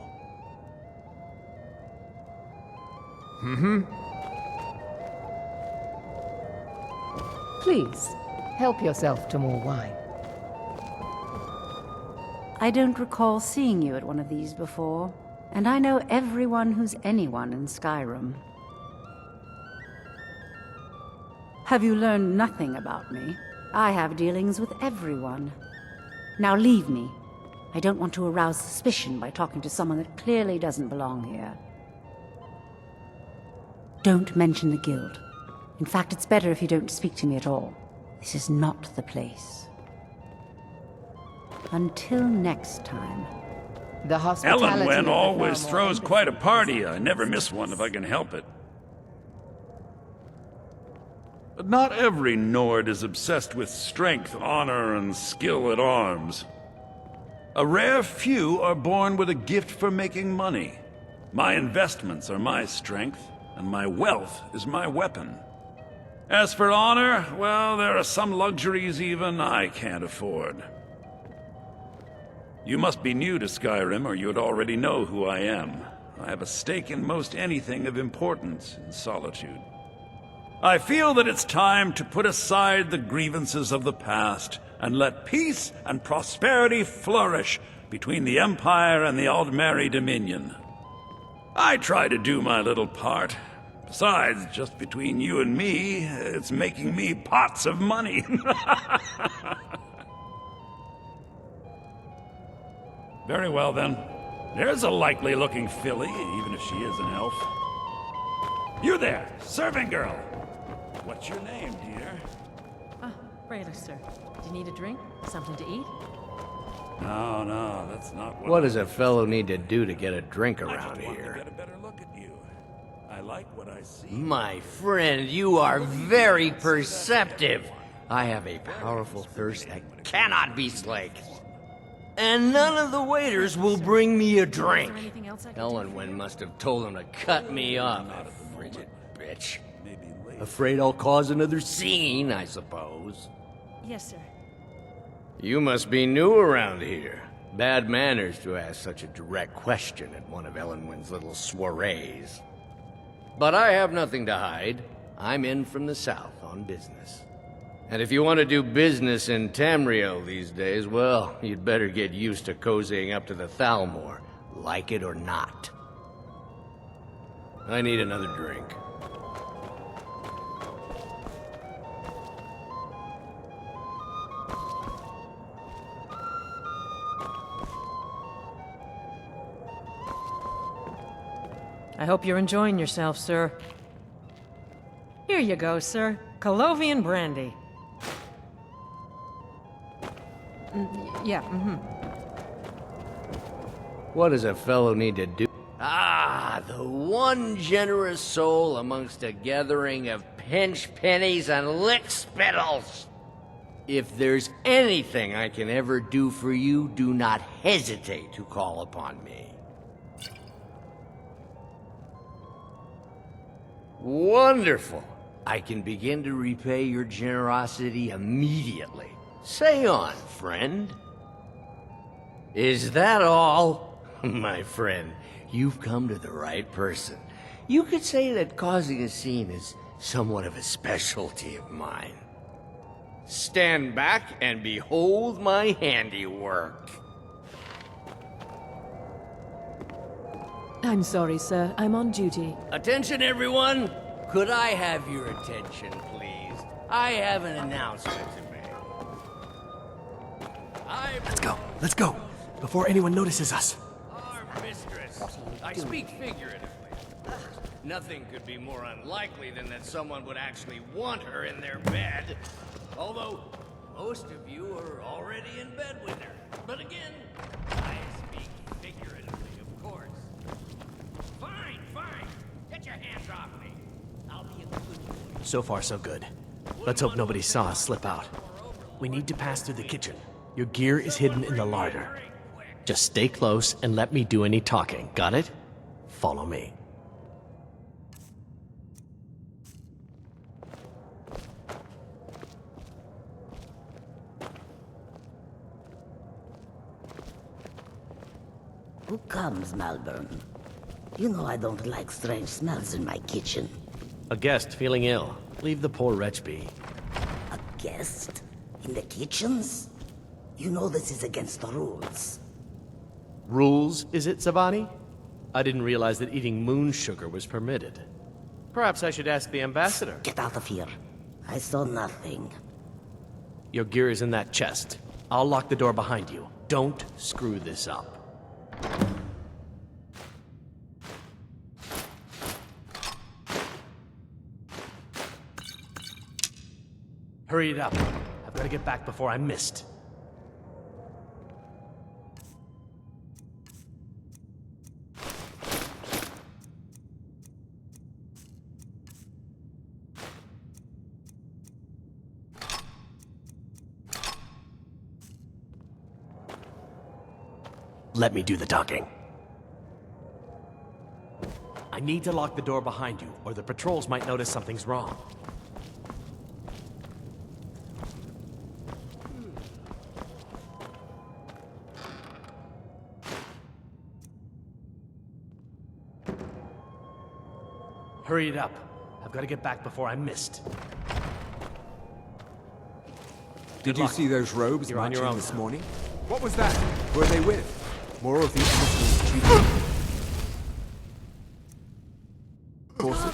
Please, help yourself to more wine. I don't recall seeing you at one of these before, and I know everyone who's anyone in Skyrim. Have you learned nothing about me? I have dealings with everyone. Now leave me. I don't want to arouse suspicion by talking to someone that clearly doesn't belong here. Don't mention the guild. In fact, it's better if you don't speak to me at all. This is not the place. Until next time. The hospitality Elenwen always throws quite a party. I never miss one if I can help it. But not every Nord is obsessed with strength, honor, and skill at arms. A rare few are born with a gift for making money. My investments are my strength, and my wealth is my weapon. As for honor, well, there are some luxuries even I can't afford. You must be new to Skyrim, or you'd already know who I am. I have a stake in most anything of importance in Solitude. I feel that it's time to put aside the grievances of the past and let peace and prosperity flourish between the Empire and the Aldmeri Dominion. I try to do my little part. Besides, just between you and me, it's making me pots of money. Very well, then. There's a likely-looking filly, even if she is an elf. You there, serving girl! What's your name, dear? Freyler, sir. Do you need a drink? Something to eat? No, that's not What does a fellow need to do to get a drink around here? Get a better look at you. I like what I see. My friend, you are very perceptive. I have a powerful thirst that cannot be slaked. And none of the waiters will bring me a drink. Elenwen must have told him to cut me off, that frigid bitch. Afraid I'll cause another scene, I suppose. Yes, sir. You must be new around here. Bad manners to ask such a direct question at one of Elenwen's little soirees. But I have nothing to hide. I'm in from the south on business. And if you want to do business in Tamriel these days, well, you'd better get used to cozying up to the Thalmor, like it or not. I need another drink. I hope you're enjoying yourself, sir. Here you go, sir. Colovian brandy. What does a fellow need to do? Ah, the one generous soul amongst a gathering of pinch pennies and lick spittles. If there's anything I can ever do for you, do not hesitate to call upon me. Wonderful. I can begin to repay your generosity immediately. Say on, friend. Is that all? My friend, you've come to the right person. You could say that causing a scene is somewhat of a specialty of mine. Stand back and behold my handiwork. I'm sorry, sir. I'm on duty. Attention, everyone! Could I have your attention, please? I have an announcement to make. Let's go, before anyone notices us. Our mistress. I speak figuratively. Nothing could be more unlikely than that someone would actually want her in their bed. Although, most of you are already in bed with her. But again, I speak figuratively, of course. Fine, fine. Get your hands off me. I'll be a good boy. So far, so good. Let's hope nobody saw us slip out. We need to pass through the kitchen. Your gear is hidden in the larder. Just stay close and let me do any talking. Got it? Follow me. Who comes, Malvern? You know I don't like strange smells in my kitchen. A guest feeling ill. Leave the poor wretch be. A guest? In the kitchens? You know this is against the rules. Rules, is it, Zavani? I didn't realize that eating moon sugar was permitted. Perhaps I should ask the ambassador. Get out of here. I saw nothing. Your gear is in that chest. I'll lock the door behind you. Don't screw this up. Hurry it up. I've got to get back before I'm missed. Let me do the talking. I need to lock the door behind you, or the patrols might notice something's wrong. Hurry it up. I've got to get back before I'm missed. Did you see those robes You're on your marching own this now. morning? What was that? Who are they with? More of the emissaries treated forces?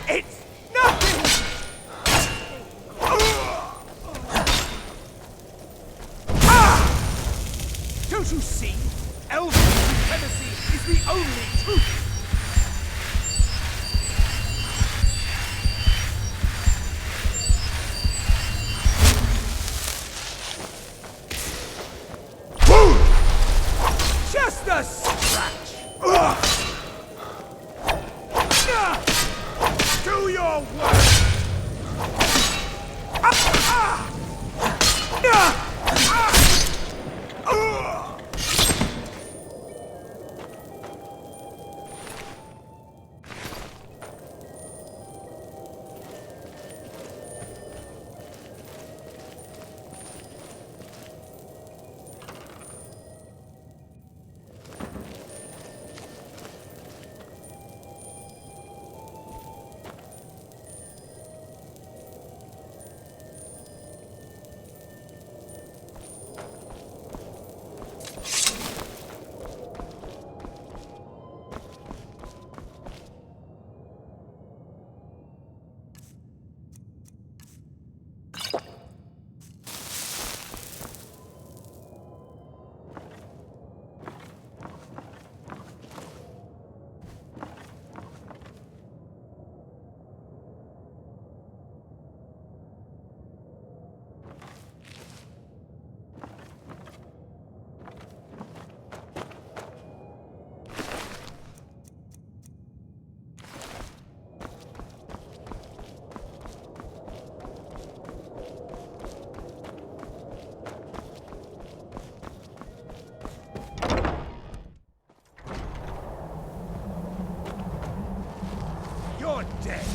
It's nothing! Don't you see? Elven supremacy is the only truth! Just a scratch! Do your work! You're dead.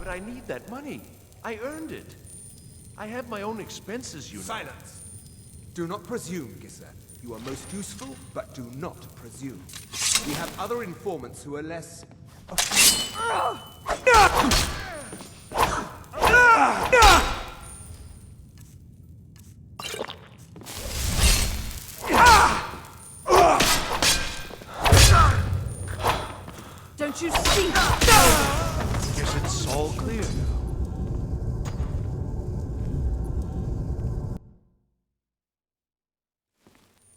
I need that money. I earned it. I have my own expenses, you know. Silence! Do not presume, Gisser. You are most useful, but do not presume. We have other informants who are less... Don't you see? Guess it's all clear now.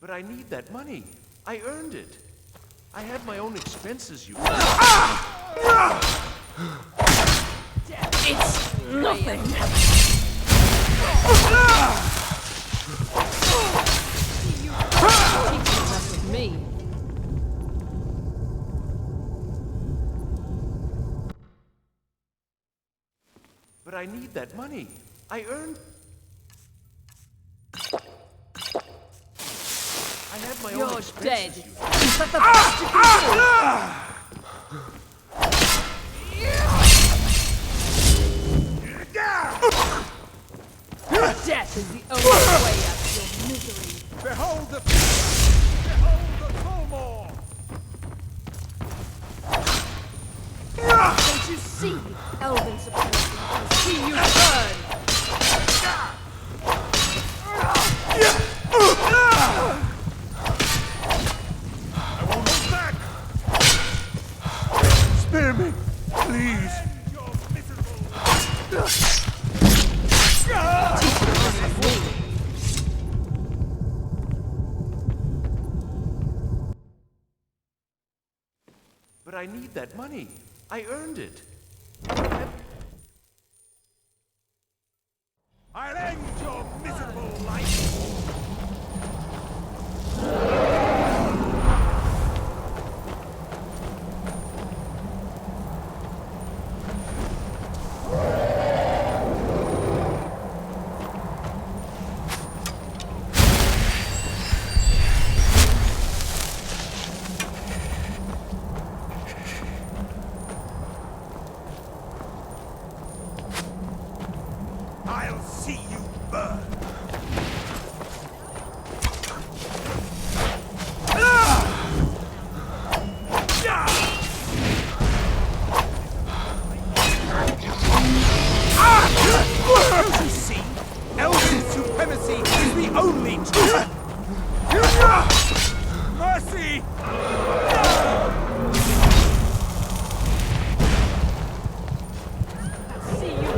But I need that money. I earned it. I have my own expenses, you know. It's nothing. You mess with me. But I need that money. I earned... I have my own You're expenses, dead. you know. Is that the best you can do? Death is the only way out of your misery. Behold the Fulmore! Don't you see, elven supremacy? See you burn! I won't hold back! Spare me, please! But I need that money. I earned it. I'll end your miserable life! I'll see you burn! Don't you see? Elven supremacy is the only truth! Mercy! See you.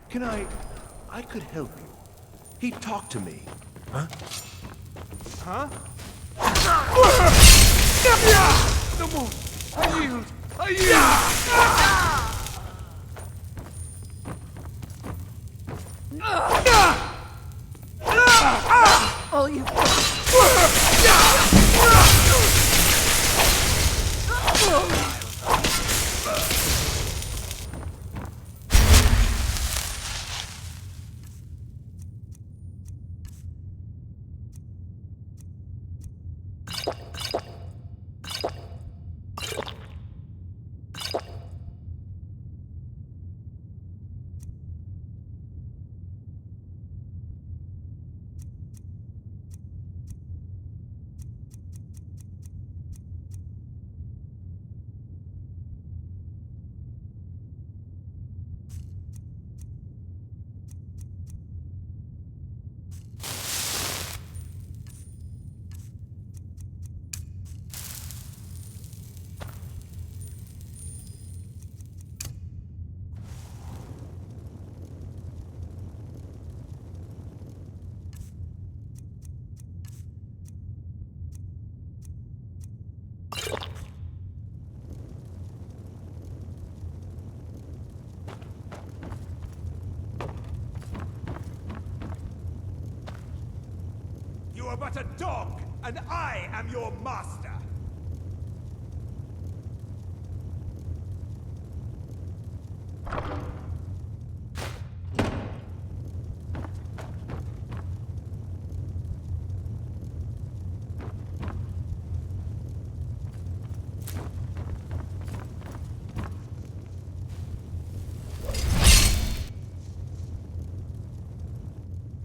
Can I could help you. He talked to me. Huh? Huh? No more! I yield! I yield! All you... You are but a dog, and I am your master!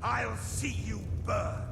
I'll see you burn!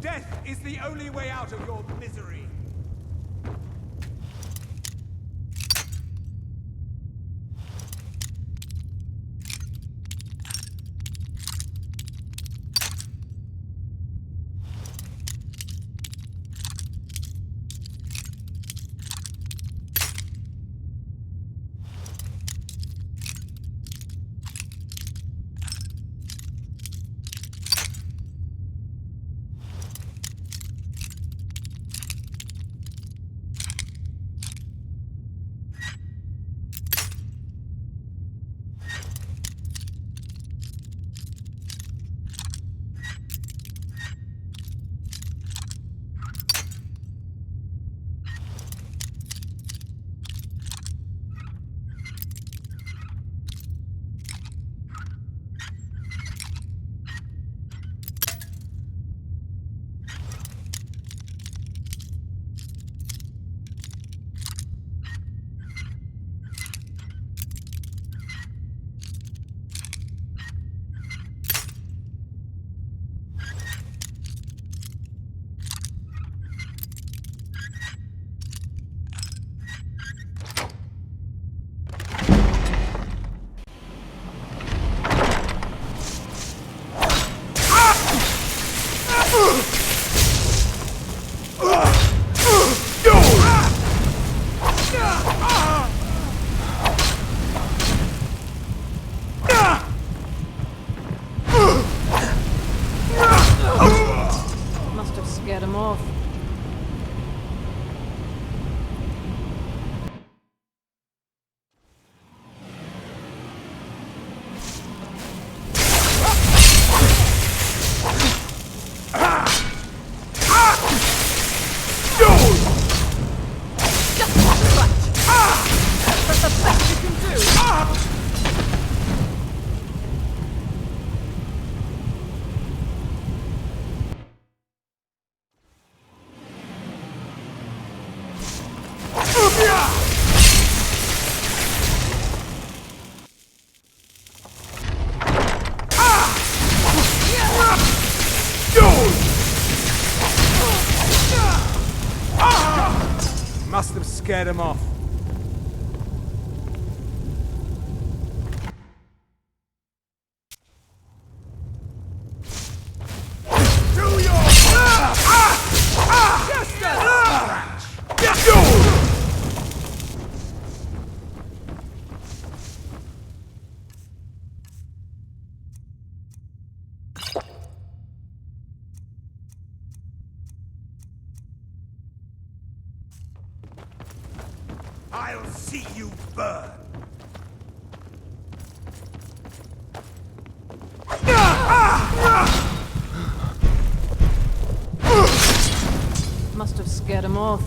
Death is the only way out of your misery! scared him off. Must have scared him off. I'll see you burn! Must have scared him off.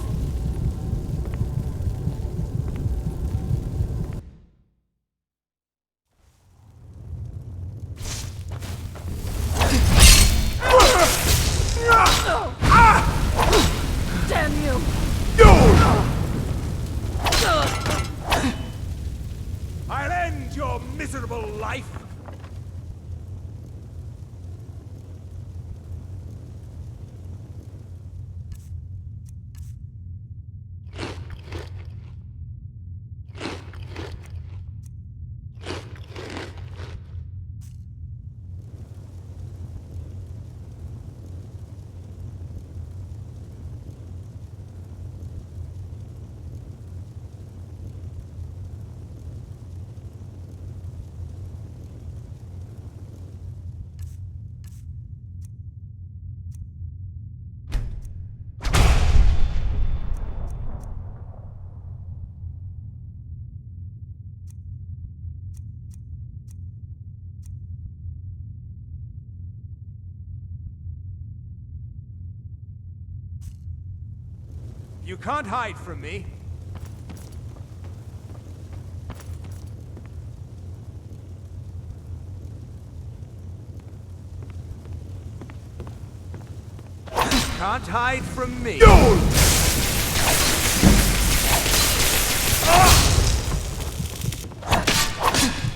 Damn you! I'll end your miserable life! You can't hide from me. Can't hide from me.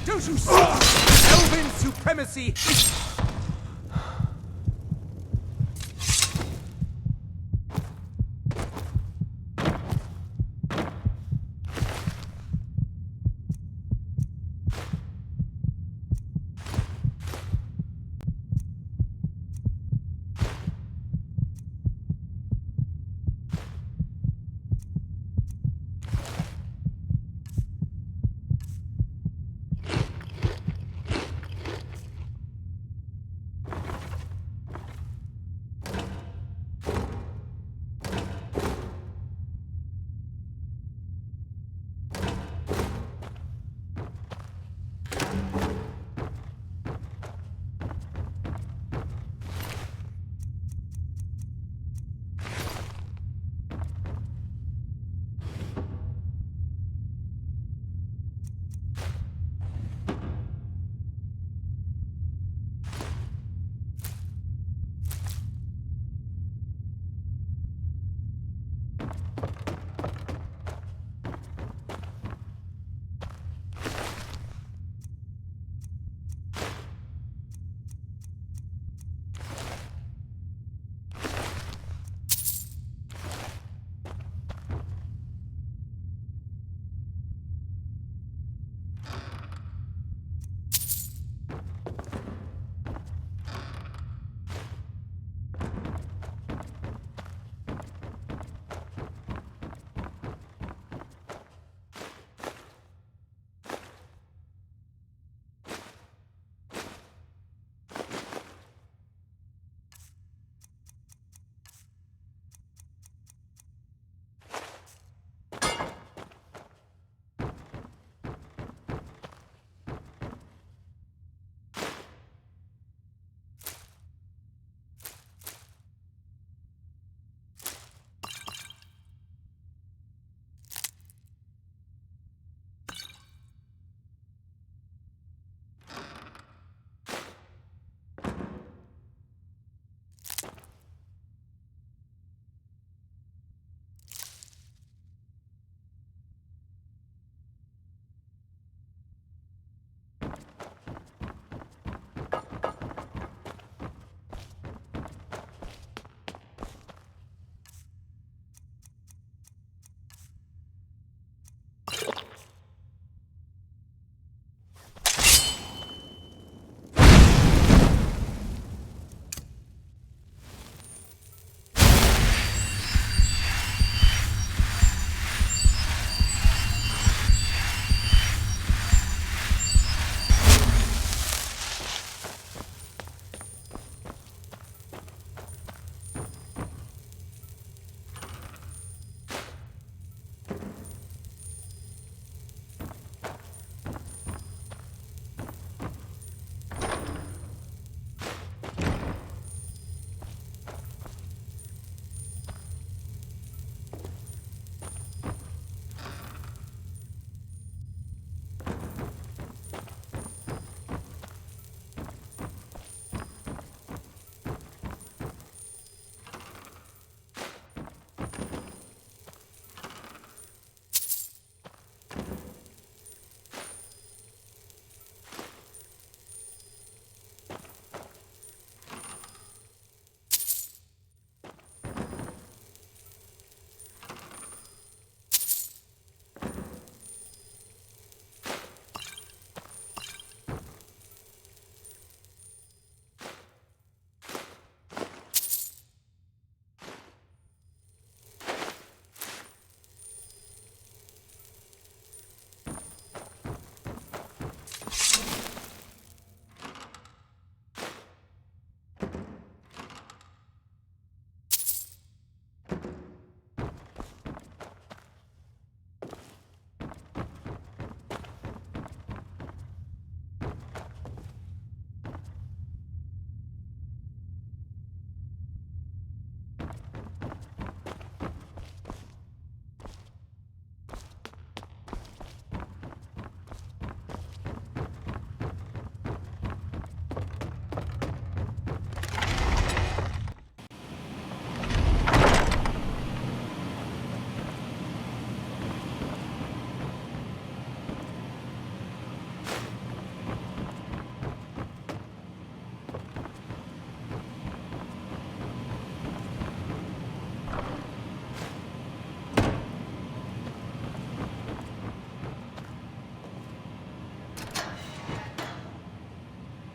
Don't you see? Elven supremacy is...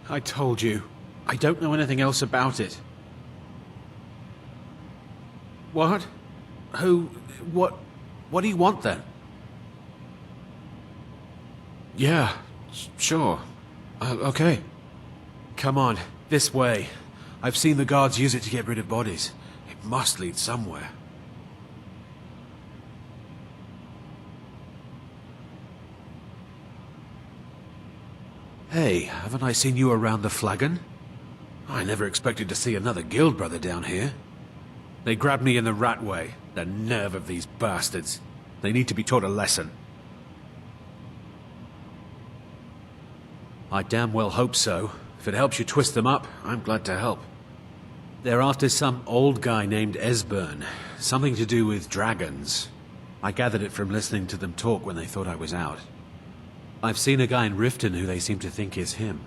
I told you. I don't know anything else about it. What? Who? What do you want then? Yeah, sure. Okay. Come on, this way. I've seen the guards use it to get rid of bodies. It must lead somewhere. Hey, haven't I seen you around the flagon? I never expected to see another guild brother down here. They grabbed me in the rat way. The nerve of these bastards. They need to be taught a lesson. I damn well hope so. If it helps you twist them up, I'm glad to help. They're after some old guy named Esbern. Something to do with dragons. I gathered it from listening to them talk when they thought I was out. I've seen a guy in Riften who they seem to think is him.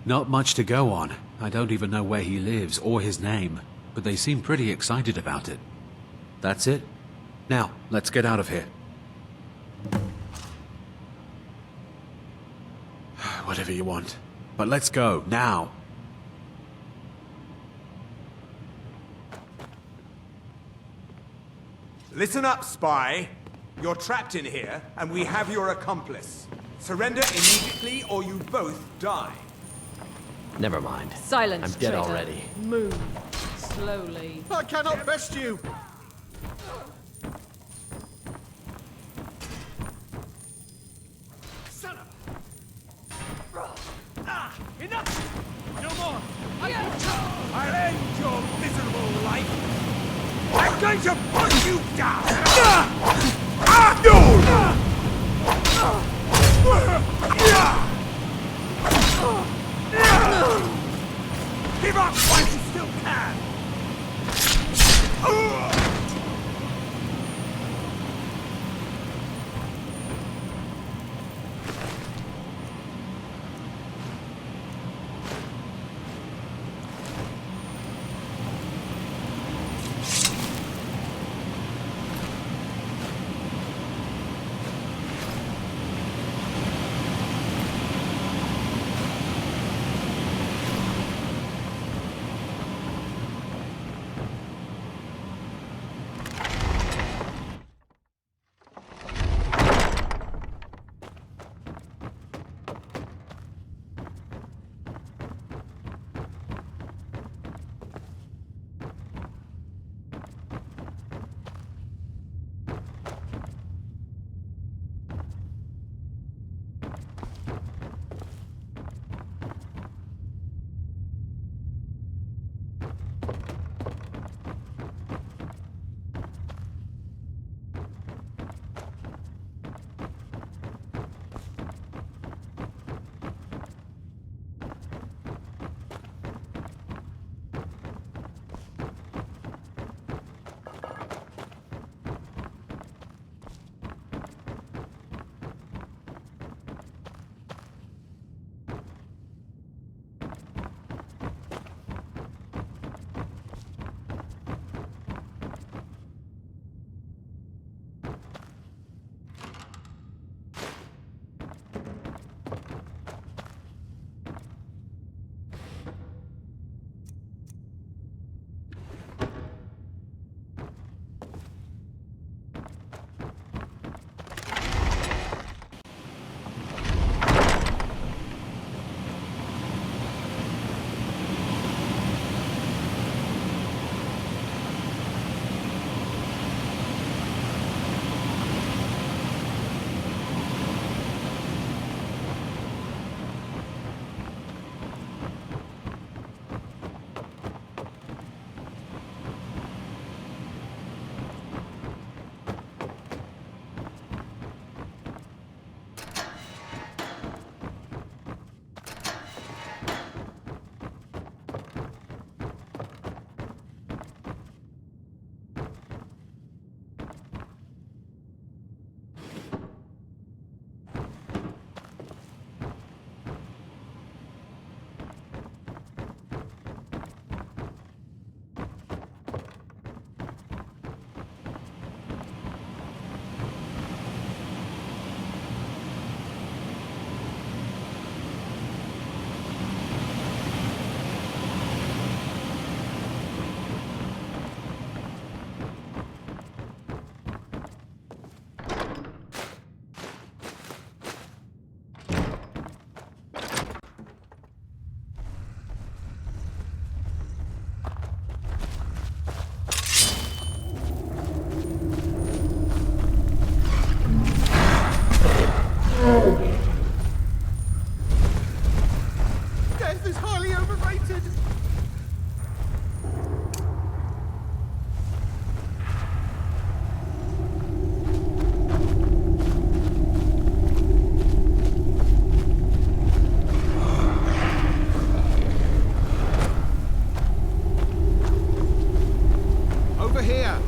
Not much to go on. I don't even know where he lives or his name, but they seem pretty excited about it. That's it. Now, let's get out of here. Whatever you want. But let's go, now. Listen up, spy. You're trapped in here, and we have your accomplice. Surrender immediately, or you both die. Never mind. Silence, I'm dead traitor. already. Move. Slowly. I cannot best you! Son of a... Enough! No more! I'll end your miserable life! I'm going to put you down! Give up while you still can! Death is highly overrated! Over here!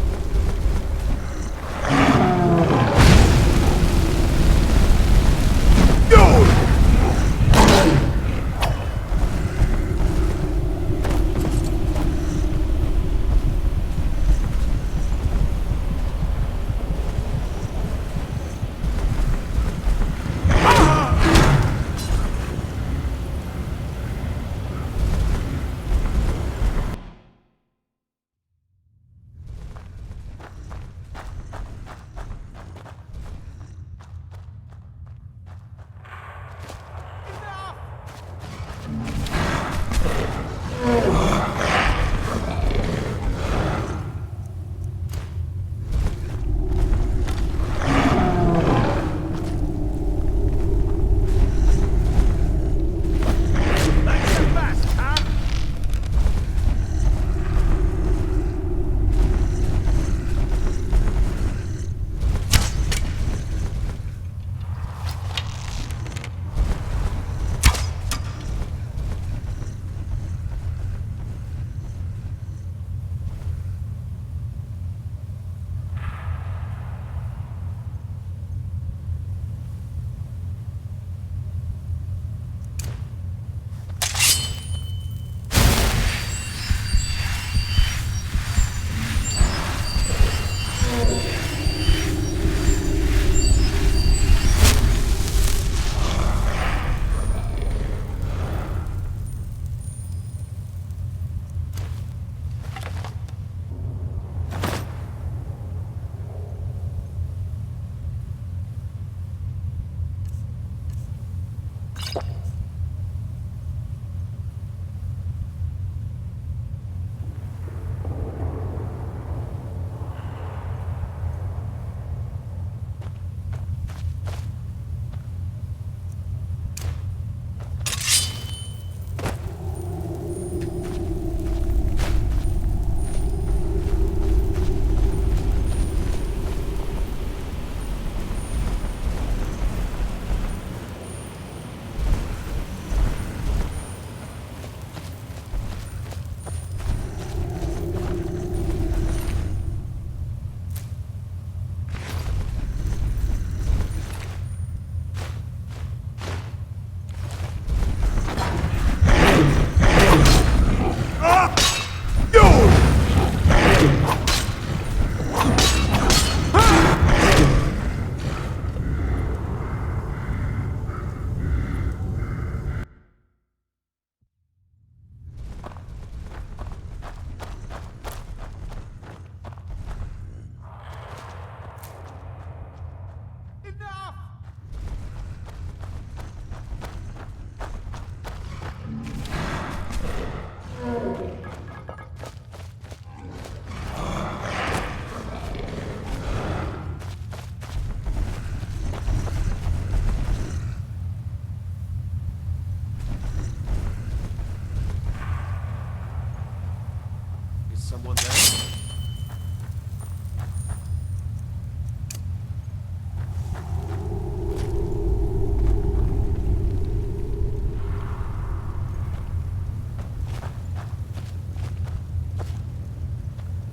Someone there?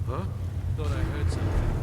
Huh? Thought I heard something.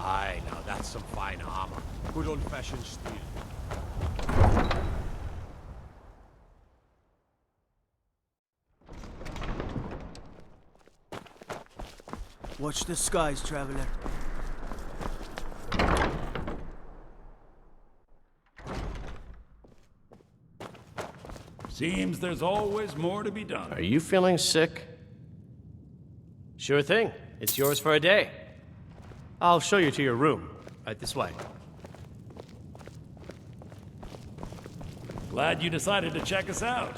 Aye, now that's some fine armor. Good old-fashioned steel. Watch the skies, traveler. Seems there's always more to be done. Are you feeling sick? Sure thing. It's yours for a day. I'll show you to your room. Right this way. Glad you decided to check us out.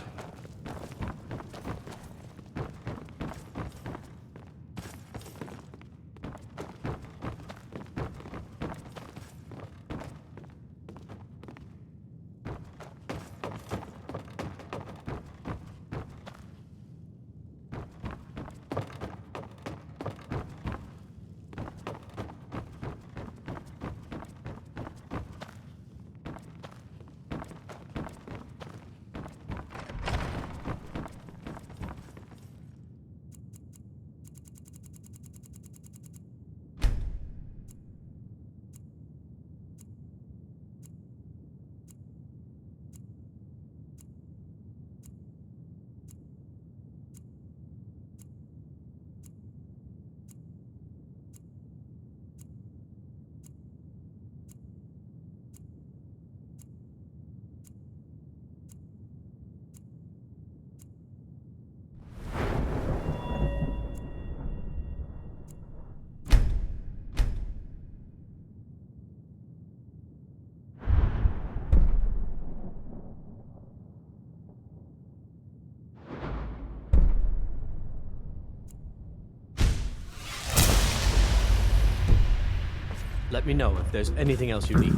Let me know if there's anything else you need.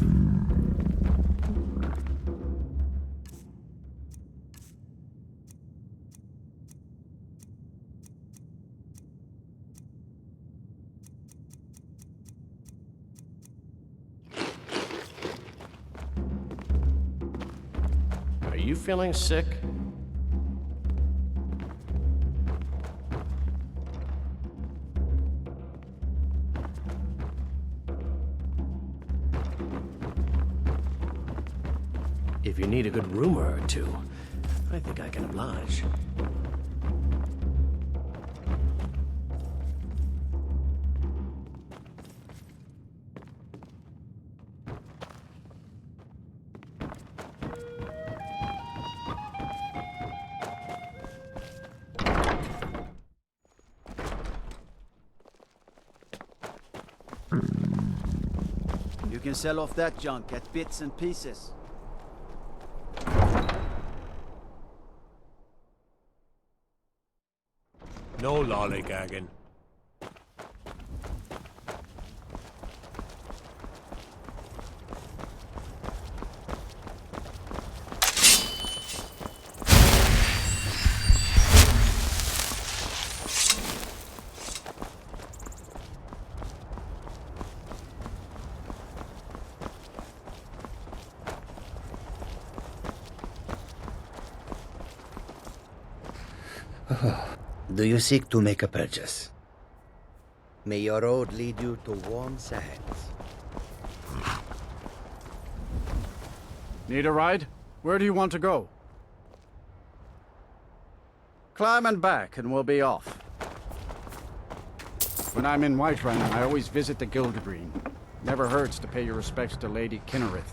Are you feeling sick? If you need a good rumor or two, I think I can oblige. You can sell off that junk at bits and pieces. No lollygagging. Do you seek to make a purchase? May your road lead you to warm sands. Need a ride? Where do you want to go? Climb and back, and we'll be off. When I'm in Whiterun, I always visit the Gildergreen. Never hurts to pay your respects to Lady Kinnerith.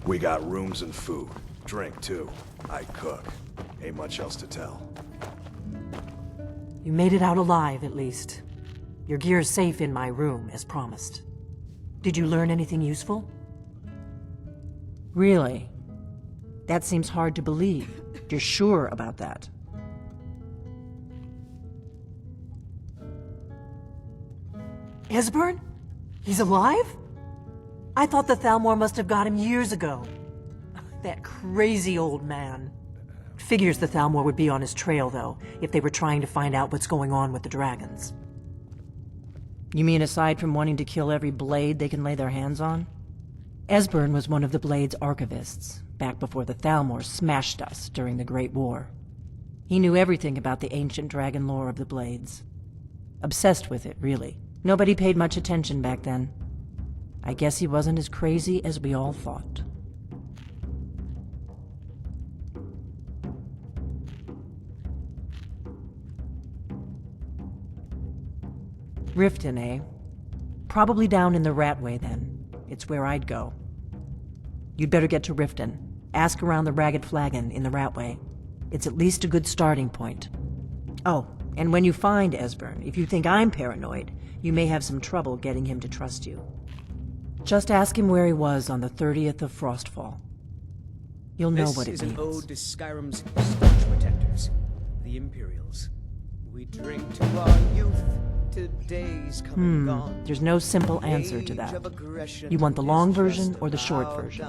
We got rooms and food. Drink, too. I cook. Ain't much else to tell. You made it out alive, at least. Your gear's safe in my room, as promised. Did you learn anything useful? Really? That seems hard to believe. You're sure about that? Esbern? He's alive? I thought the Thalmor must have got him years ago. That crazy old man. Figures the Thalmor would be on his trail, though, if they were trying to find out what's going on with the dragons. You mean aside from wanting to kill every blade they can lay their hands on? Esbern was one of the Blade's archivists, back before the Thalmor smashed us during the Great War. He knew everything about the ancient dragon lore of the Blades. Obsessed with it, really. Nobody paid much attention back then. I guess he wasn't as crazy as we all thought. Riften, eh? Probably down in the Ratway, then. It's where I'd go. You'd better get to Riften. Ask around the Ragged Flagon in the Ratway. It's at least a good starting point. Oh, and when you find Esbern, if you think I'm paranoid, you may have some trouble getting him to trust you. Just ask him where he was on the 30th of Frostfall. You'll know what it This is means. an ode to Skyrim's staunch protectors, the Imperials. We drink to our youth, to days come and gone. There's no simple answer to that. You want the long version or the short version?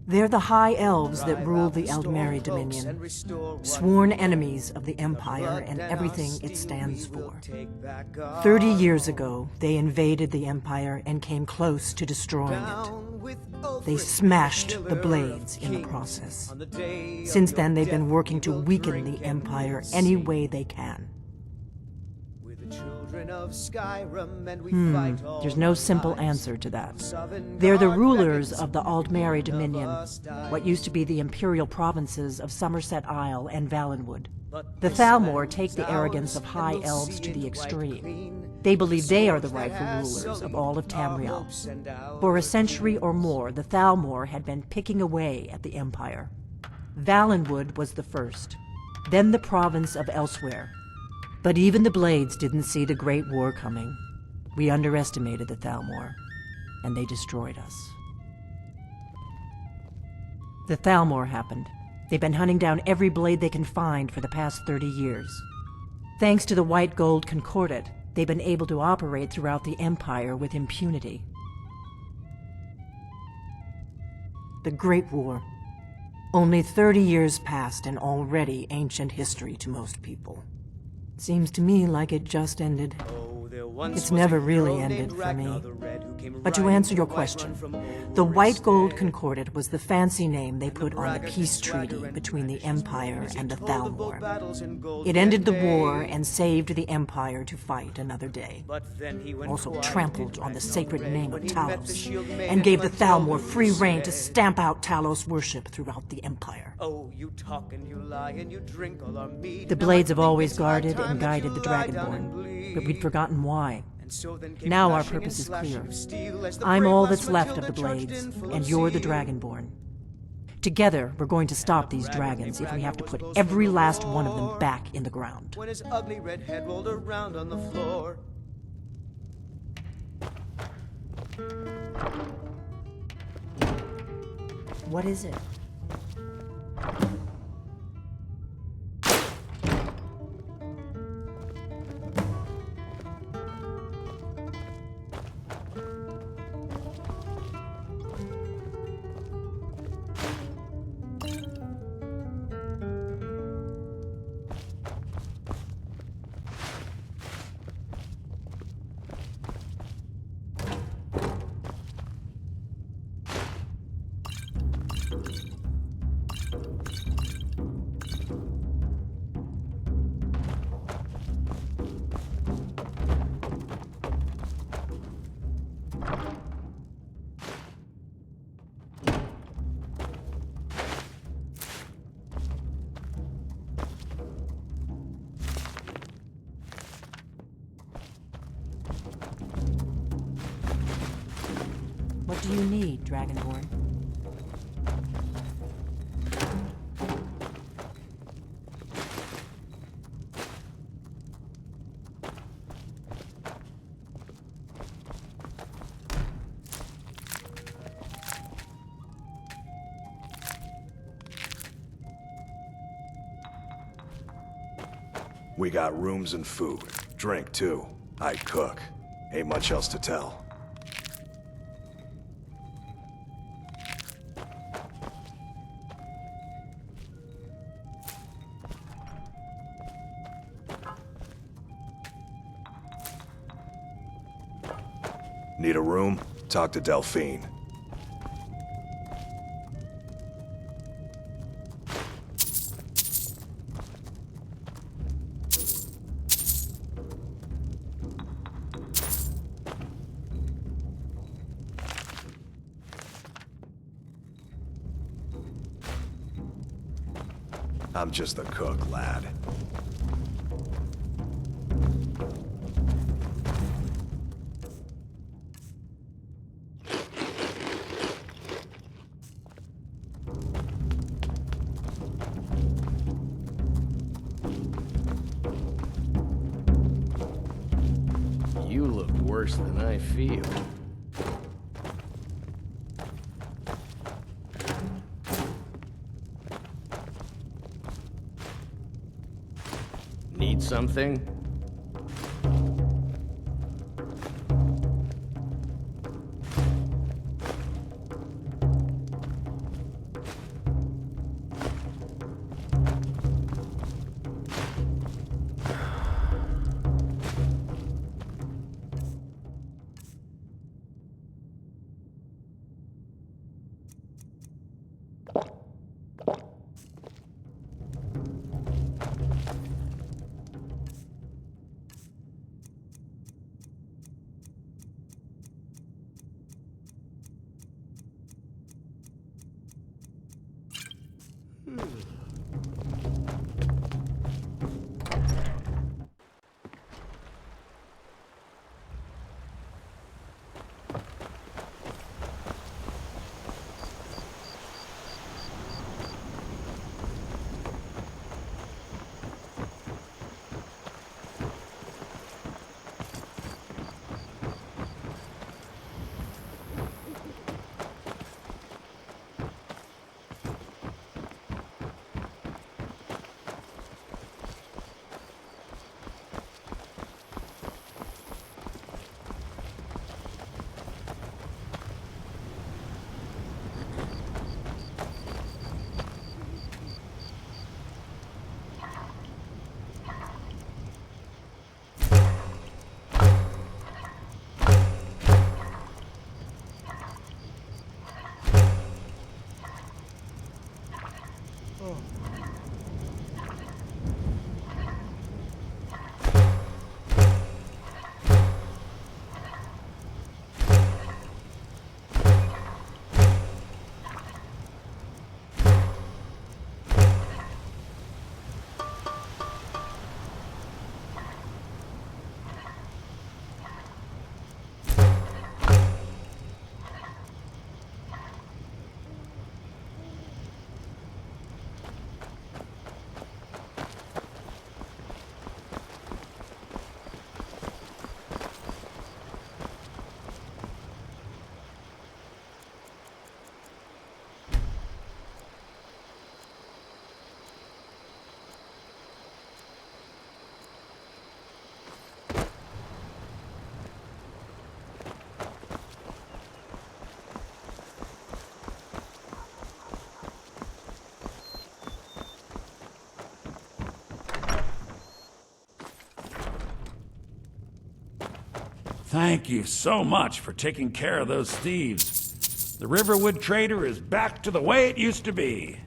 They're the High Elves that rule the Aldmeri Dominion, sworn enemies of the Empire and everything it stands for. 30 years ago, they invaded the Empire and came close to destroying it. They smashed the Blades in the process. Since then, they've been working to weaken the Empire any way they can. There's no simple answer to that. They're the rulers of the Aldmeri Dominion, what used to be the imperial provinces of Somerset Isle and Valenwood. The Thalmor take the arrogance of High Elves to the extreme. They believe they are the rightful rulers of all of Tamriel. For a century or more, the Thalmor had been picking away at the Empire. Valenwood was the first, then the province of Elsewhere. But even the Blades didn't see the Great War coming. We underestimated the Thalmor, and they destroyed us. The Thalmor happened. They've been hunting down every blade they can find for the past 30 years. Thanks to the White Gold Concordat, they've been able to operate throughout the Empire with impunity. The Great War. Only 30 years passed and already ancient history to most people. Seems to me like it just ended. It's never really ended for me. But to answer your question, the White Gold Concordat was the fancy name they put on the peace treaty between the Empire and the Thalmor. It ended the war and saved the Empire to fight another day. Also trampled on the sacred name of Talos, and gave the Thalmor free rein to stamp out Talos worship throughout the Empire. The Blades have always guarded and guided the Dragonborn, but we'd forgotten why. Now our purpose is clear. I'm all that's left of the Blades, and you're the Dragonborn. Together, we're going to stop these dragons if we have to put every last one of them back in the ground. When his ugly red head rolled around on the floor. What is it? do you need, Dragonborn? We got rooms and food. Drink, too. I cook. Ain't much else to tell. Need a room? Talk to Delphine. I'm just the cook, lad. You look worse than I feel. Need something? Thank you so much for taking care of those thieves. The Riverwood Trader is back to the way it used to be.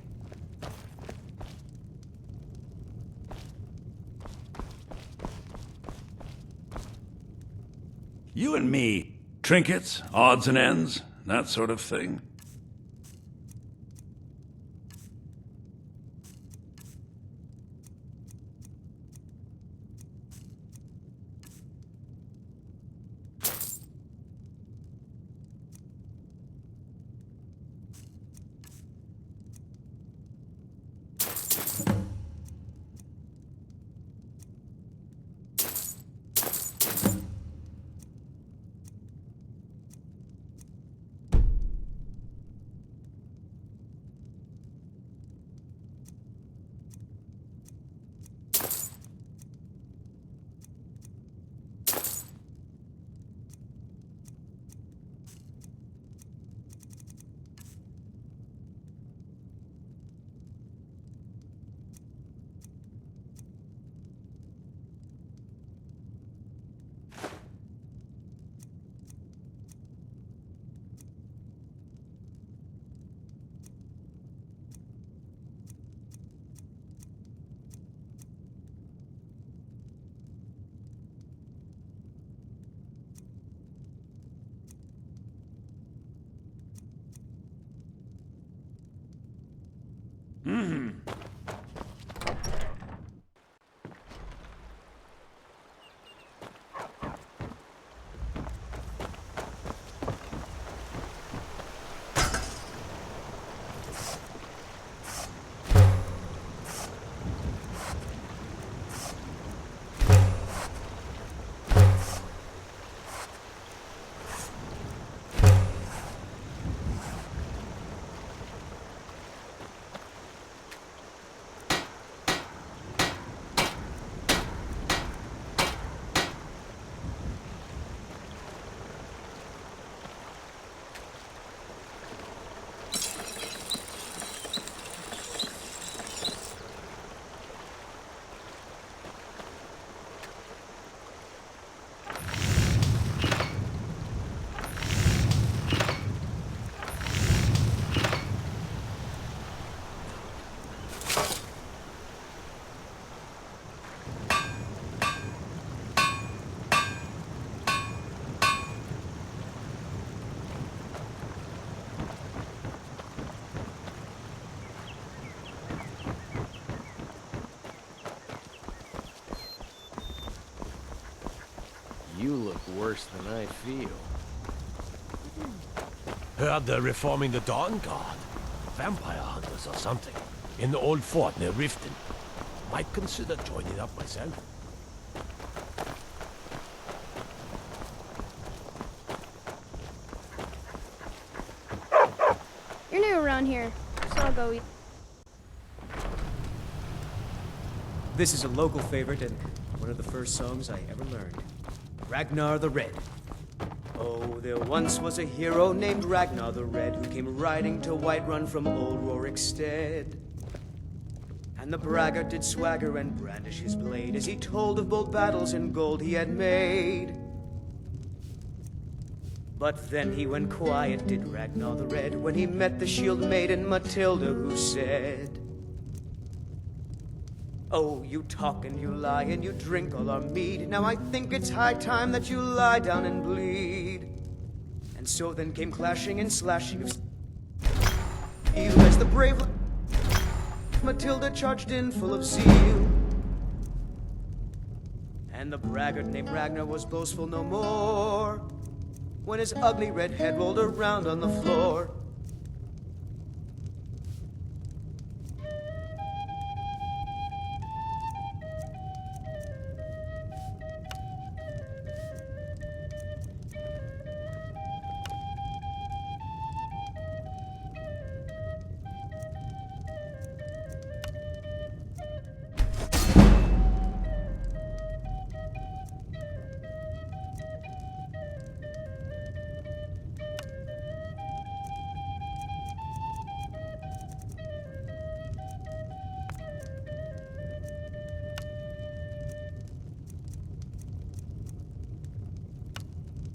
You and me, trinkets, odds and ends, that sort of thing. You look worse than I feel. Heard they're reforming the Dawn Guard. Vampire hunters or something. In the old fort near Riften. Might consider joining up myself. You're new around here, so I'll go eat. This is a local favorite and one of the first songs I ever learned. Ragnar the Red. Oh, there once was a hero named Ragnar the Red who came riding to Whiterun from old Rorikstead. And the braggart did swagger and brandish his blade as he told of bold battles and gold he had made. But then he went quiet, did Ragnar the Red, when he met the shield maiden Matilda, who said, "Oh, you talk and you lie and you drink all our mead. Now I think it's high time that you lie down and bleed." And so then came clashing and slashing of steel as the brave Matilda charged in full of zeal. And the braggart named Ragnar was boastful no more when his ugly red head rolled around on the floor.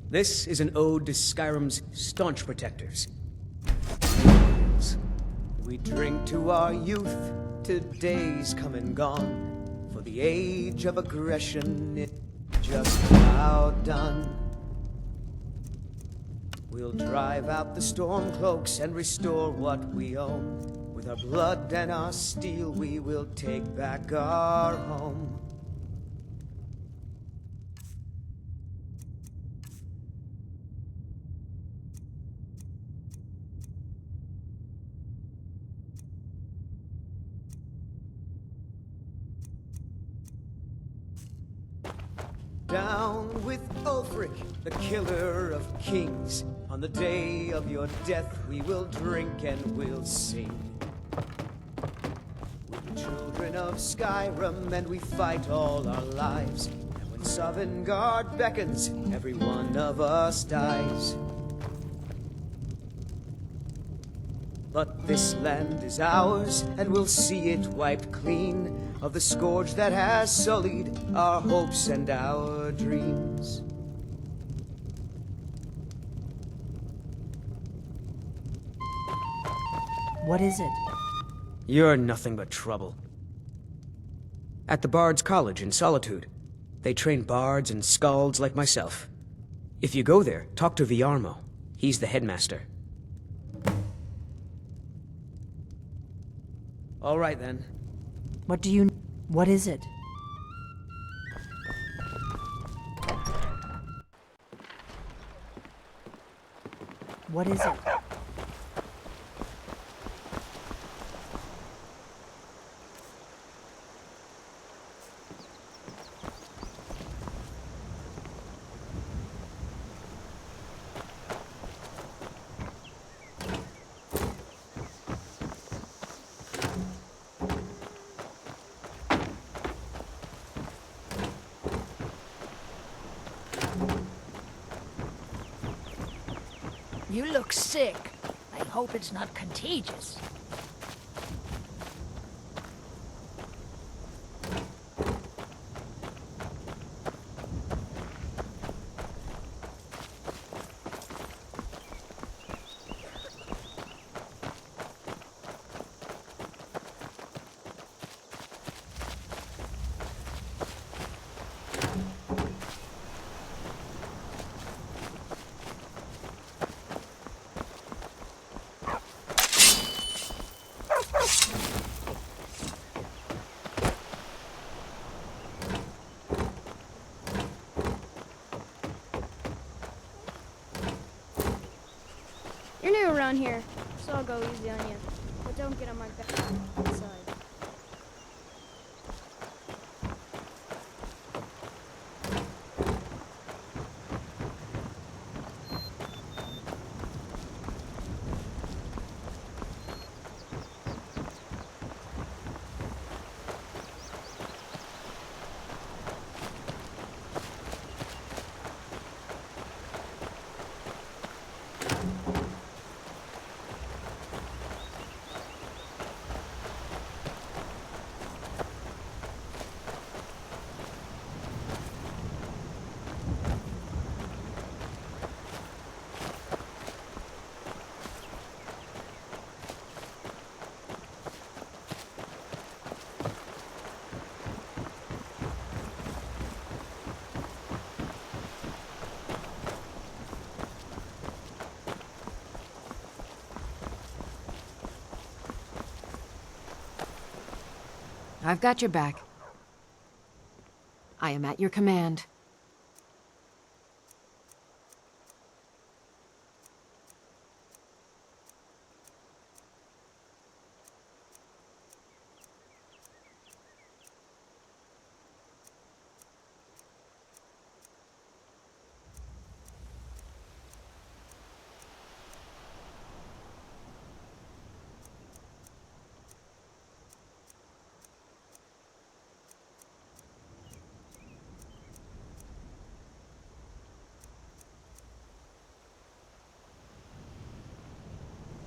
This is an ode to Skyrim's staunch protectors. We drink to our youth, to days come and gone, for the age of aggression is just about done. We'll drive out the storm cloaks and restore what we own. With our blood and our steel we will take back our home. Down with Ulfric, the killer of kings. On the day of your death we will drink and we'll sing. We're the children of Skyrim and we fight all our lives. And when Sovngarde beckons, every one of us dies. But this land is ours, and we'll see it wiped clean of the scourge that has sullied our hopes and our dreams. What is it? You're nothing but trouble. At the Bard's College in Solitude, they train bards and skalds like myself. If you go there, talk to Viarmo. He's the headmaster. All right, then. What is it? What is it? You look sick. I hope it's not contagious. around here, so I'll go easy on you. But don't get on my back side. I've got your back. I am at your command.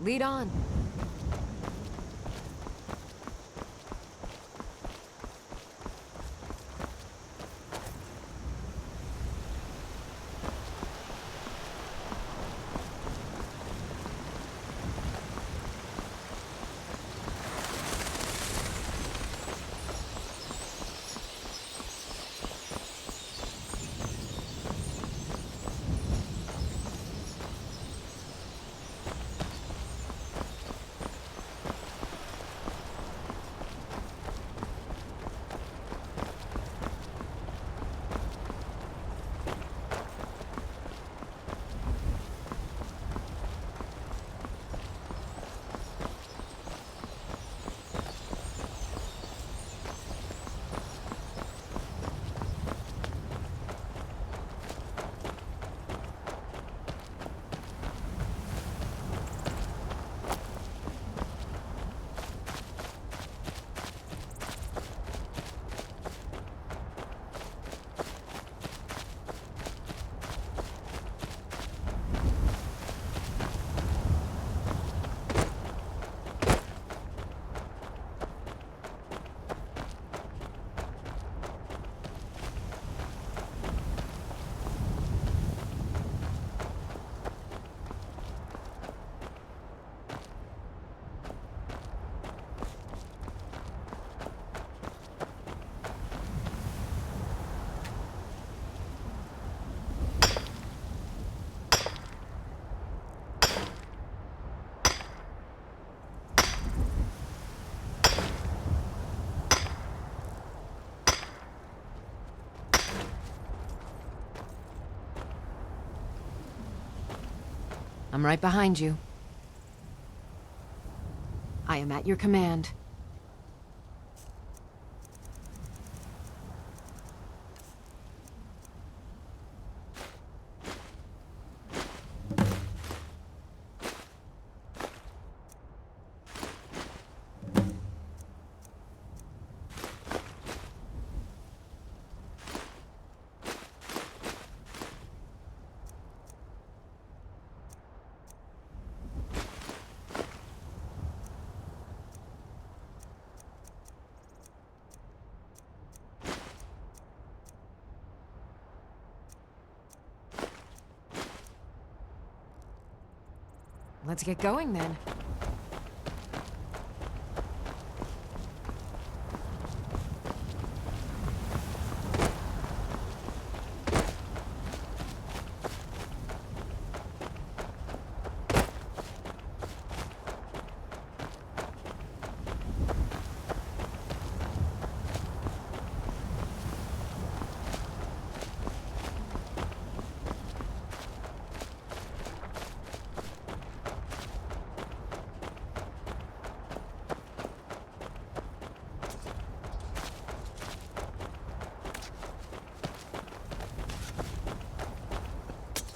Lead on. I'm right behind you. I am at your command. Let's get going then.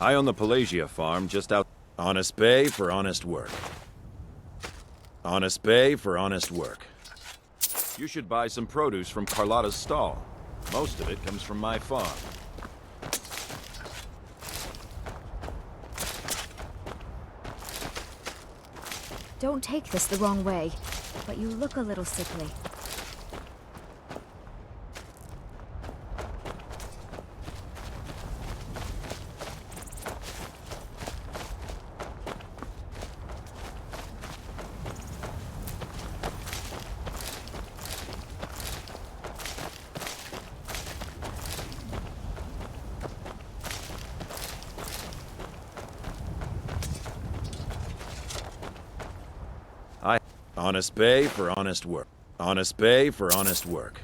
I own the Pelagia farm just out... Honest Bay for honest work. Honest Bay for honest work. You should buy some produce from Carlotta's stall. Most of it comes from my farm. Don't take this the wrong way, but you look a little sickly. Honest Bay for honest work. Honest Bay for honest work.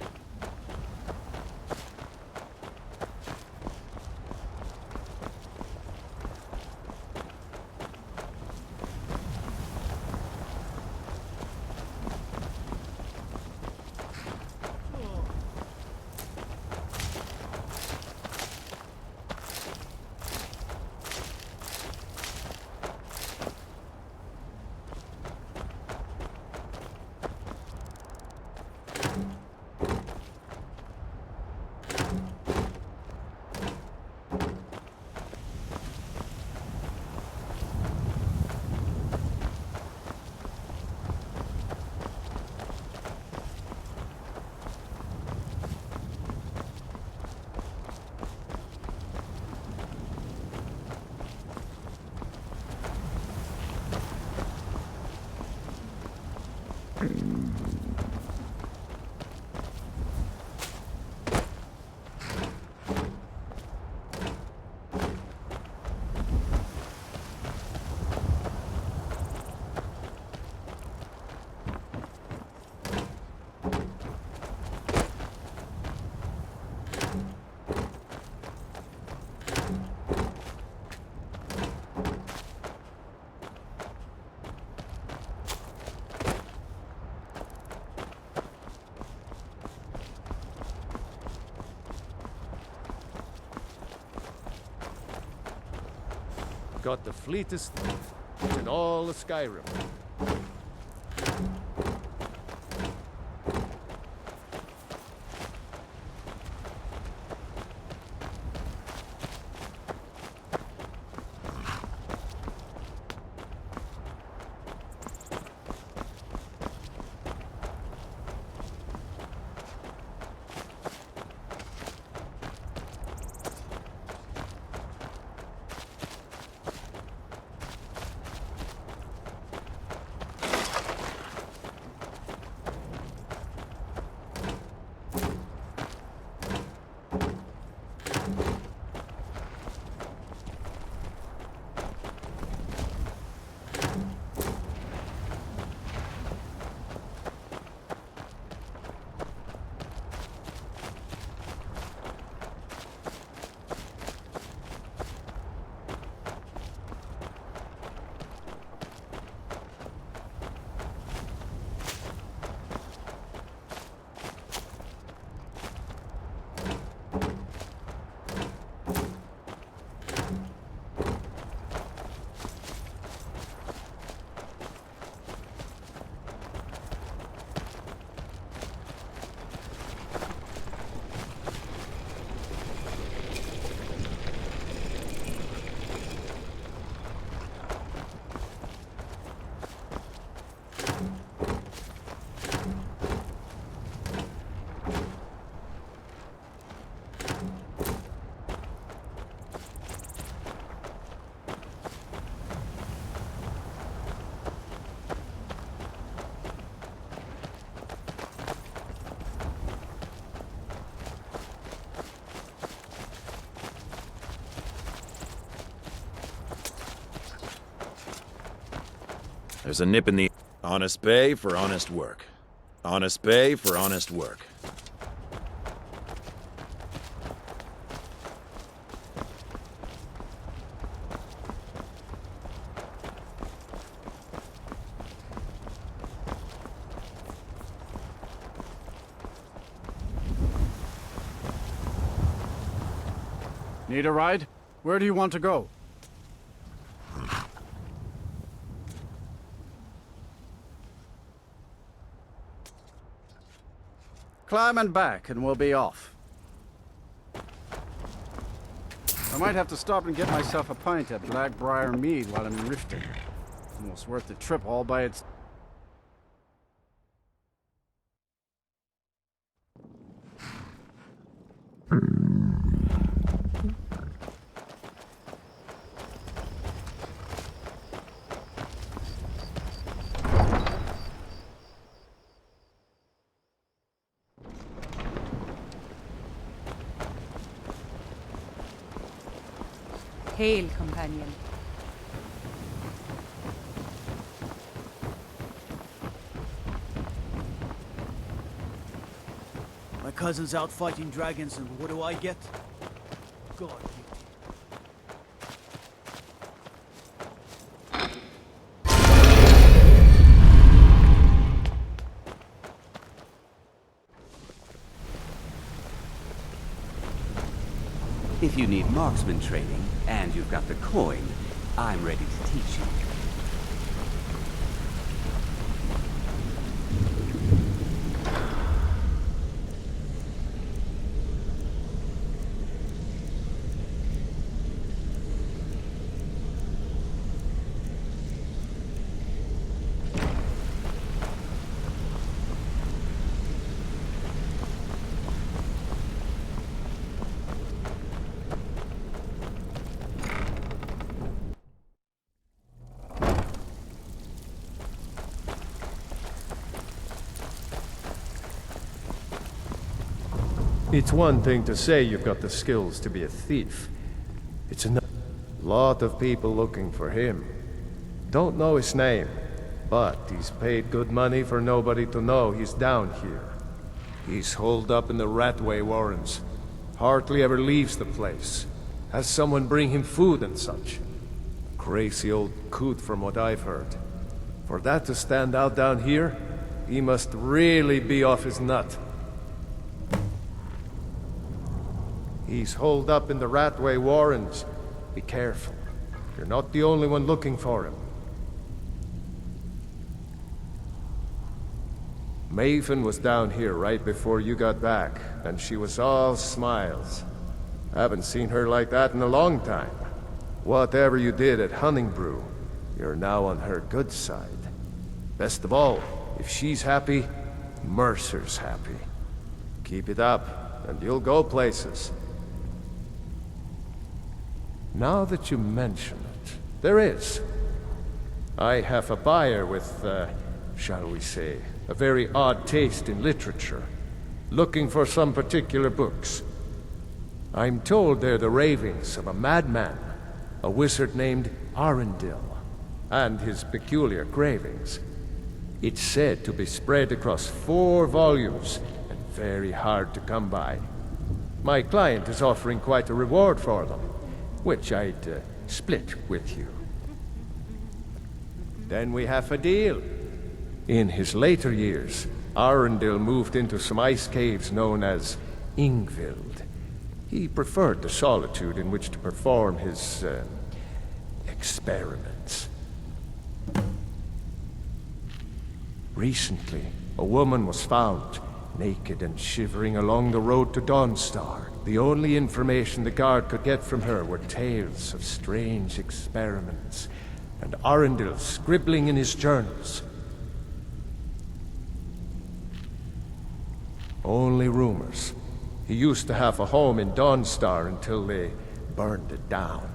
Got the fleetest in all of Skyrim. There's a nip in the... Honest Bay for honest work. Honest Bay for honest work. Need a ride? Where do you want to go? Climbing back and we'll be off. I might have to stop and get myself a pint at Blackbriar Mead while I'm in Riften. Almost worth the trip all by its... Hail, companion. My cousin's out fighting dragons, and what do I get? God. If you need marksman training, and you've got the coin, I'm ready to teach you. It's one thing to say you've got the skills to be a thief. It's another. Lot of people looking for him. Don't know his name, but he's paid good money for nobody to know he's down here. He's holed up in the Ratway Warrens. Hardly ever leaves the place. Has someone bring him food and such. Crazy old coot from what I've heard. For that to stand out down here, he must really be off his nut. He's holed up in the Ratway Warrens. Be careful. You're not the only one looking for him. Maven was down here right before you got back, and she was all smiles. Haven't seen her like that in a long time. Whatever you did at Honningbrew, you're now on her good side. Best of all, if she's happy, Mercer's happy. Keep it up, and you'll go places. Now that you mention it, there is. I have a buyer with, shall we say, a very odd taste in literature, looking for some particular books. I'm told they're the ravings of a madman, a wizard named Arundel, and his peculiar cravings. It's said to be spread across 4 volumes, and very hard to come by. My client is offering quite a reward for them, which I'd split with you. Then we have a deal. In his later years, Arundel moved into some ice caves known as Ingvild. He preferred the solitude in which to perform his experiments. Recently, a woman was found, naked and shivering along the road to Dawnstar. The only information the guard could get from her were tales of strange experiments, and Arundel scribbling in his journals. Only rumors. He used to have a home in Dawnstar until they burned it down.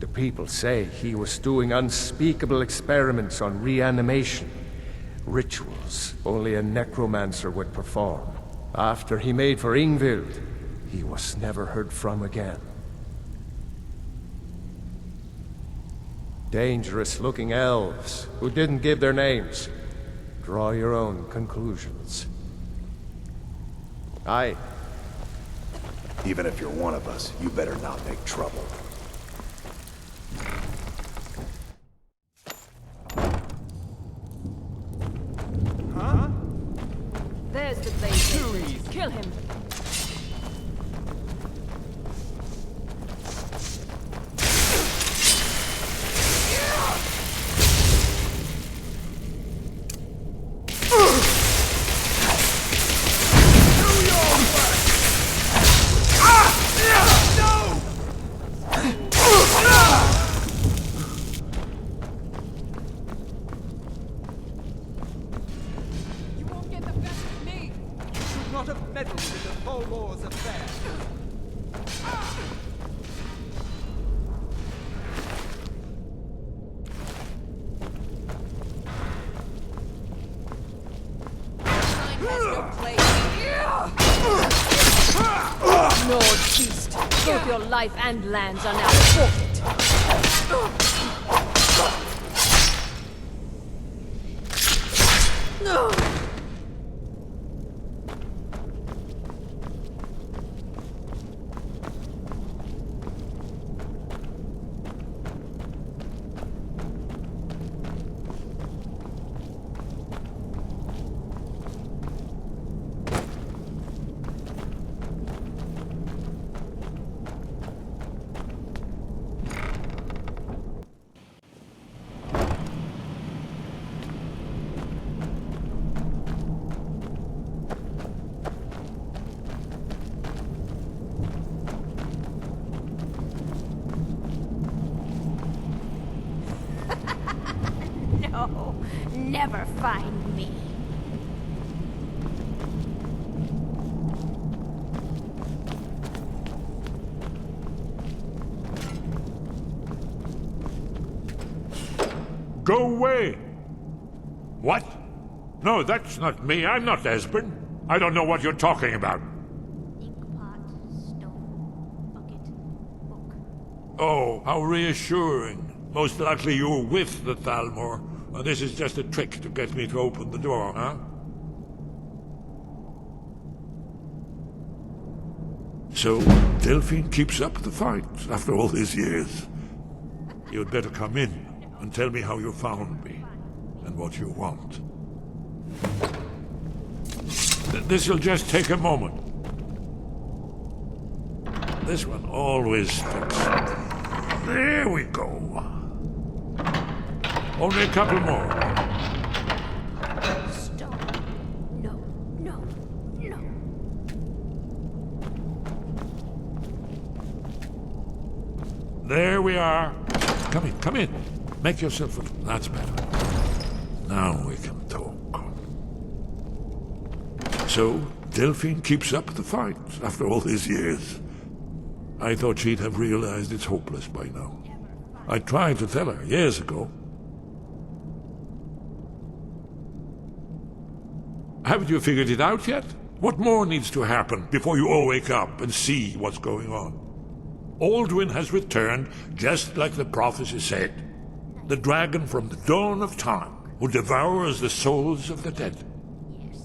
The people say he was doing unspeakable experiments on reanimation, rituals only a necromancer would perform. After he made for Ingvild, he was never heard from again. Dangerous-looking elves who didn't give their names. Draw your own conclusions. Aye. Even if you're one of us, you better not make trouble. Huh? There's the blade. Kill him. into Thalmor's affair. Ignored beast. Both your life and lands are now forfeit. No. No, never find me. Go away! What? No, that's not me. I'm not Esbern. I don't know what you're talking about. Oh, how reassuring. Most likely you're with the Thalmor, and this is just a trick to get me to open the door, huh? So, Delphine keeps up the fight after all these years. You'd better come in and tell me how you found me, and what you want. This'll just take a moment. This one always sticks. There we go. Only a couple more. Stop. No, no, no. There we are. Come in, come in. Make yourself at... That's better. Now we can talk. So, Delphine keeps up the fight after all these years. I thought she'd have realized it's hopeless by now. I tried to tell her years ago. Haven't you figured it out yet? What more needs to happen before you all wake up and see what's going on? Alduin has returned just like the prophecy said. The dragon from the dawn of time who devours the souls of the dead.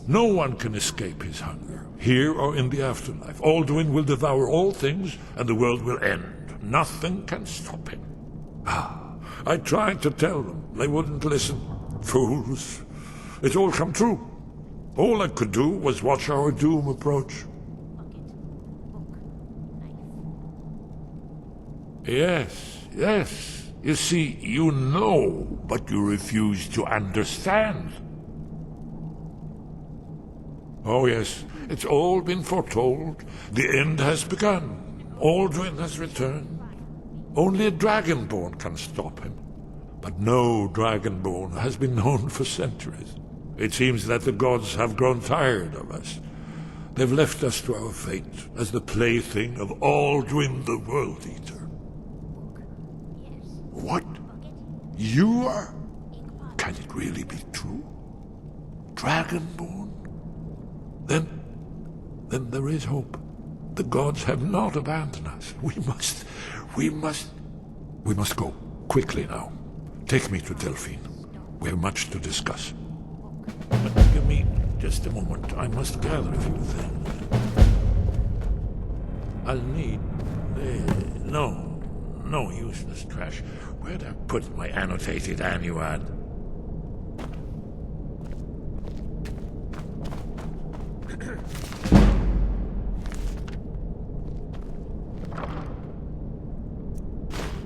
No one can escape his hunger, here or in the afterlife. Alduin will devour all things, and the world will end. Nothing can stop him. I tried to tell them. They wouldn't listen. Fools. It's all come true. All I could do was watch our doom approach. Yes, yes. You see, you know, but you refuse to understand. Oh yes, it's all been foretold. The end has begun. Alduin has returned. Only a dragonborn can stop him. But no dragonborn has been known for centuries. It seems that the gods have grown tired of us. They've left us to our fate as the plaything of Alduin the World Eater. What? You are? Can it really be true? Dragonborn? Then there is hope. The gods have not abandoned us. We must go. Quickly now. Take me to Delphine. We have much to discuss. But give me just a moment. I must gather a few things. I'll need... No useless trash. Where'd I put my annotated annuad?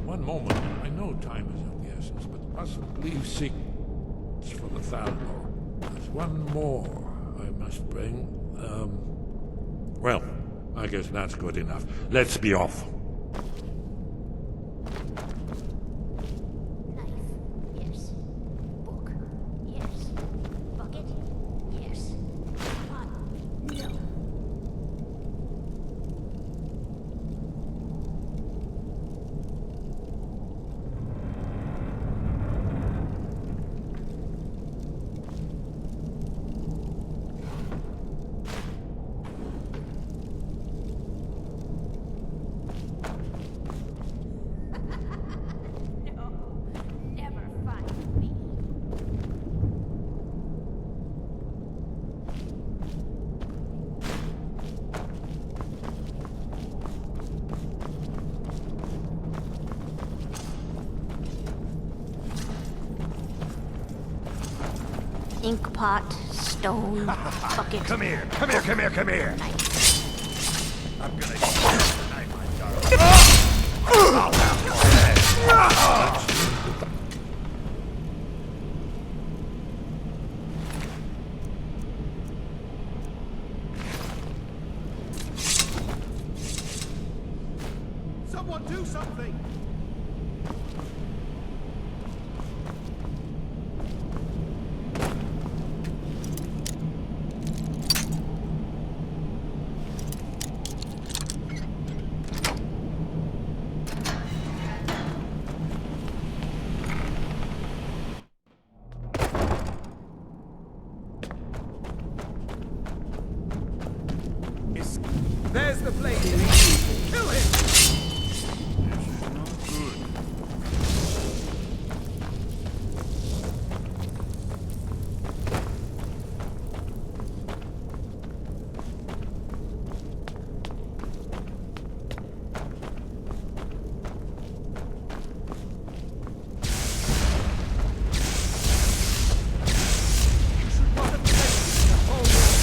One moment. I know time is of the essence, but mustn't leave secrets for the Thalmor. There's one more I must bring. Well, I guess that's good enough. Let's be off. ink pot, stone, bucket. Come here, come here, come here, come here. I'm gonna use this tonight, my darling. I'll have your head. Someone do something! There's the blade. Kill him! This is not good. You should not have taken the whole world.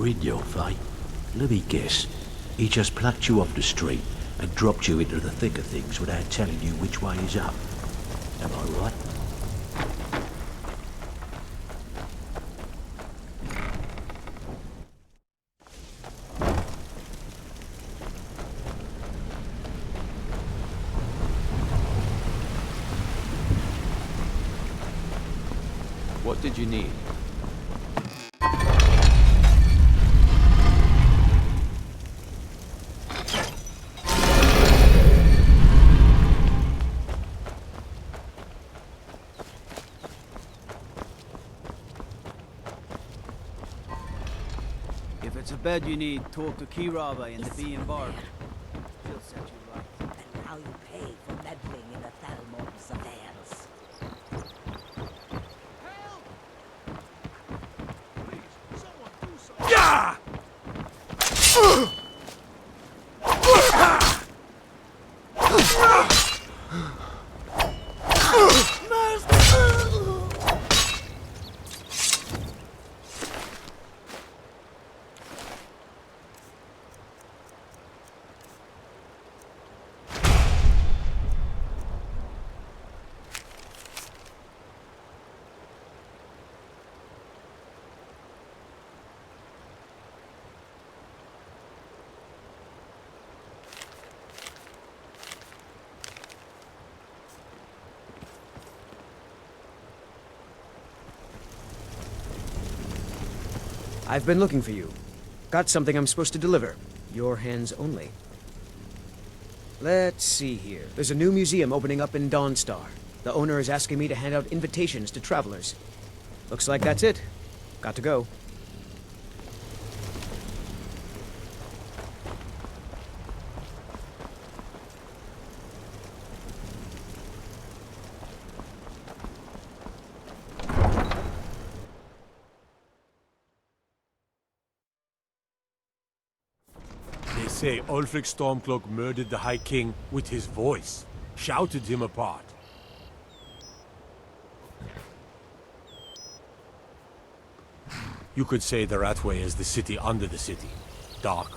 you're in your fate. Let me guess. He just plucked you off the street and dropped you into the thick of things without telling you which way is up. Am I right? What did you need? If it's a bed you need, talk to Kiraba in the Bee and Bark. She'll set you right. And now you pay for meddling in the Thalmor's affairs. Yeah! I've been looking for you. Got something I'm supposed to deliver. Your hands only. Let's see here. There's a new museum opening up in Dawnstar. The owner is asking me to hand out invitations to travelers. Looks like that's it. Got to go. They say Ulfric Stormcloak murdered the High King with his voice, shouted him apart. You could say the Ratway is the city under the city. Dark,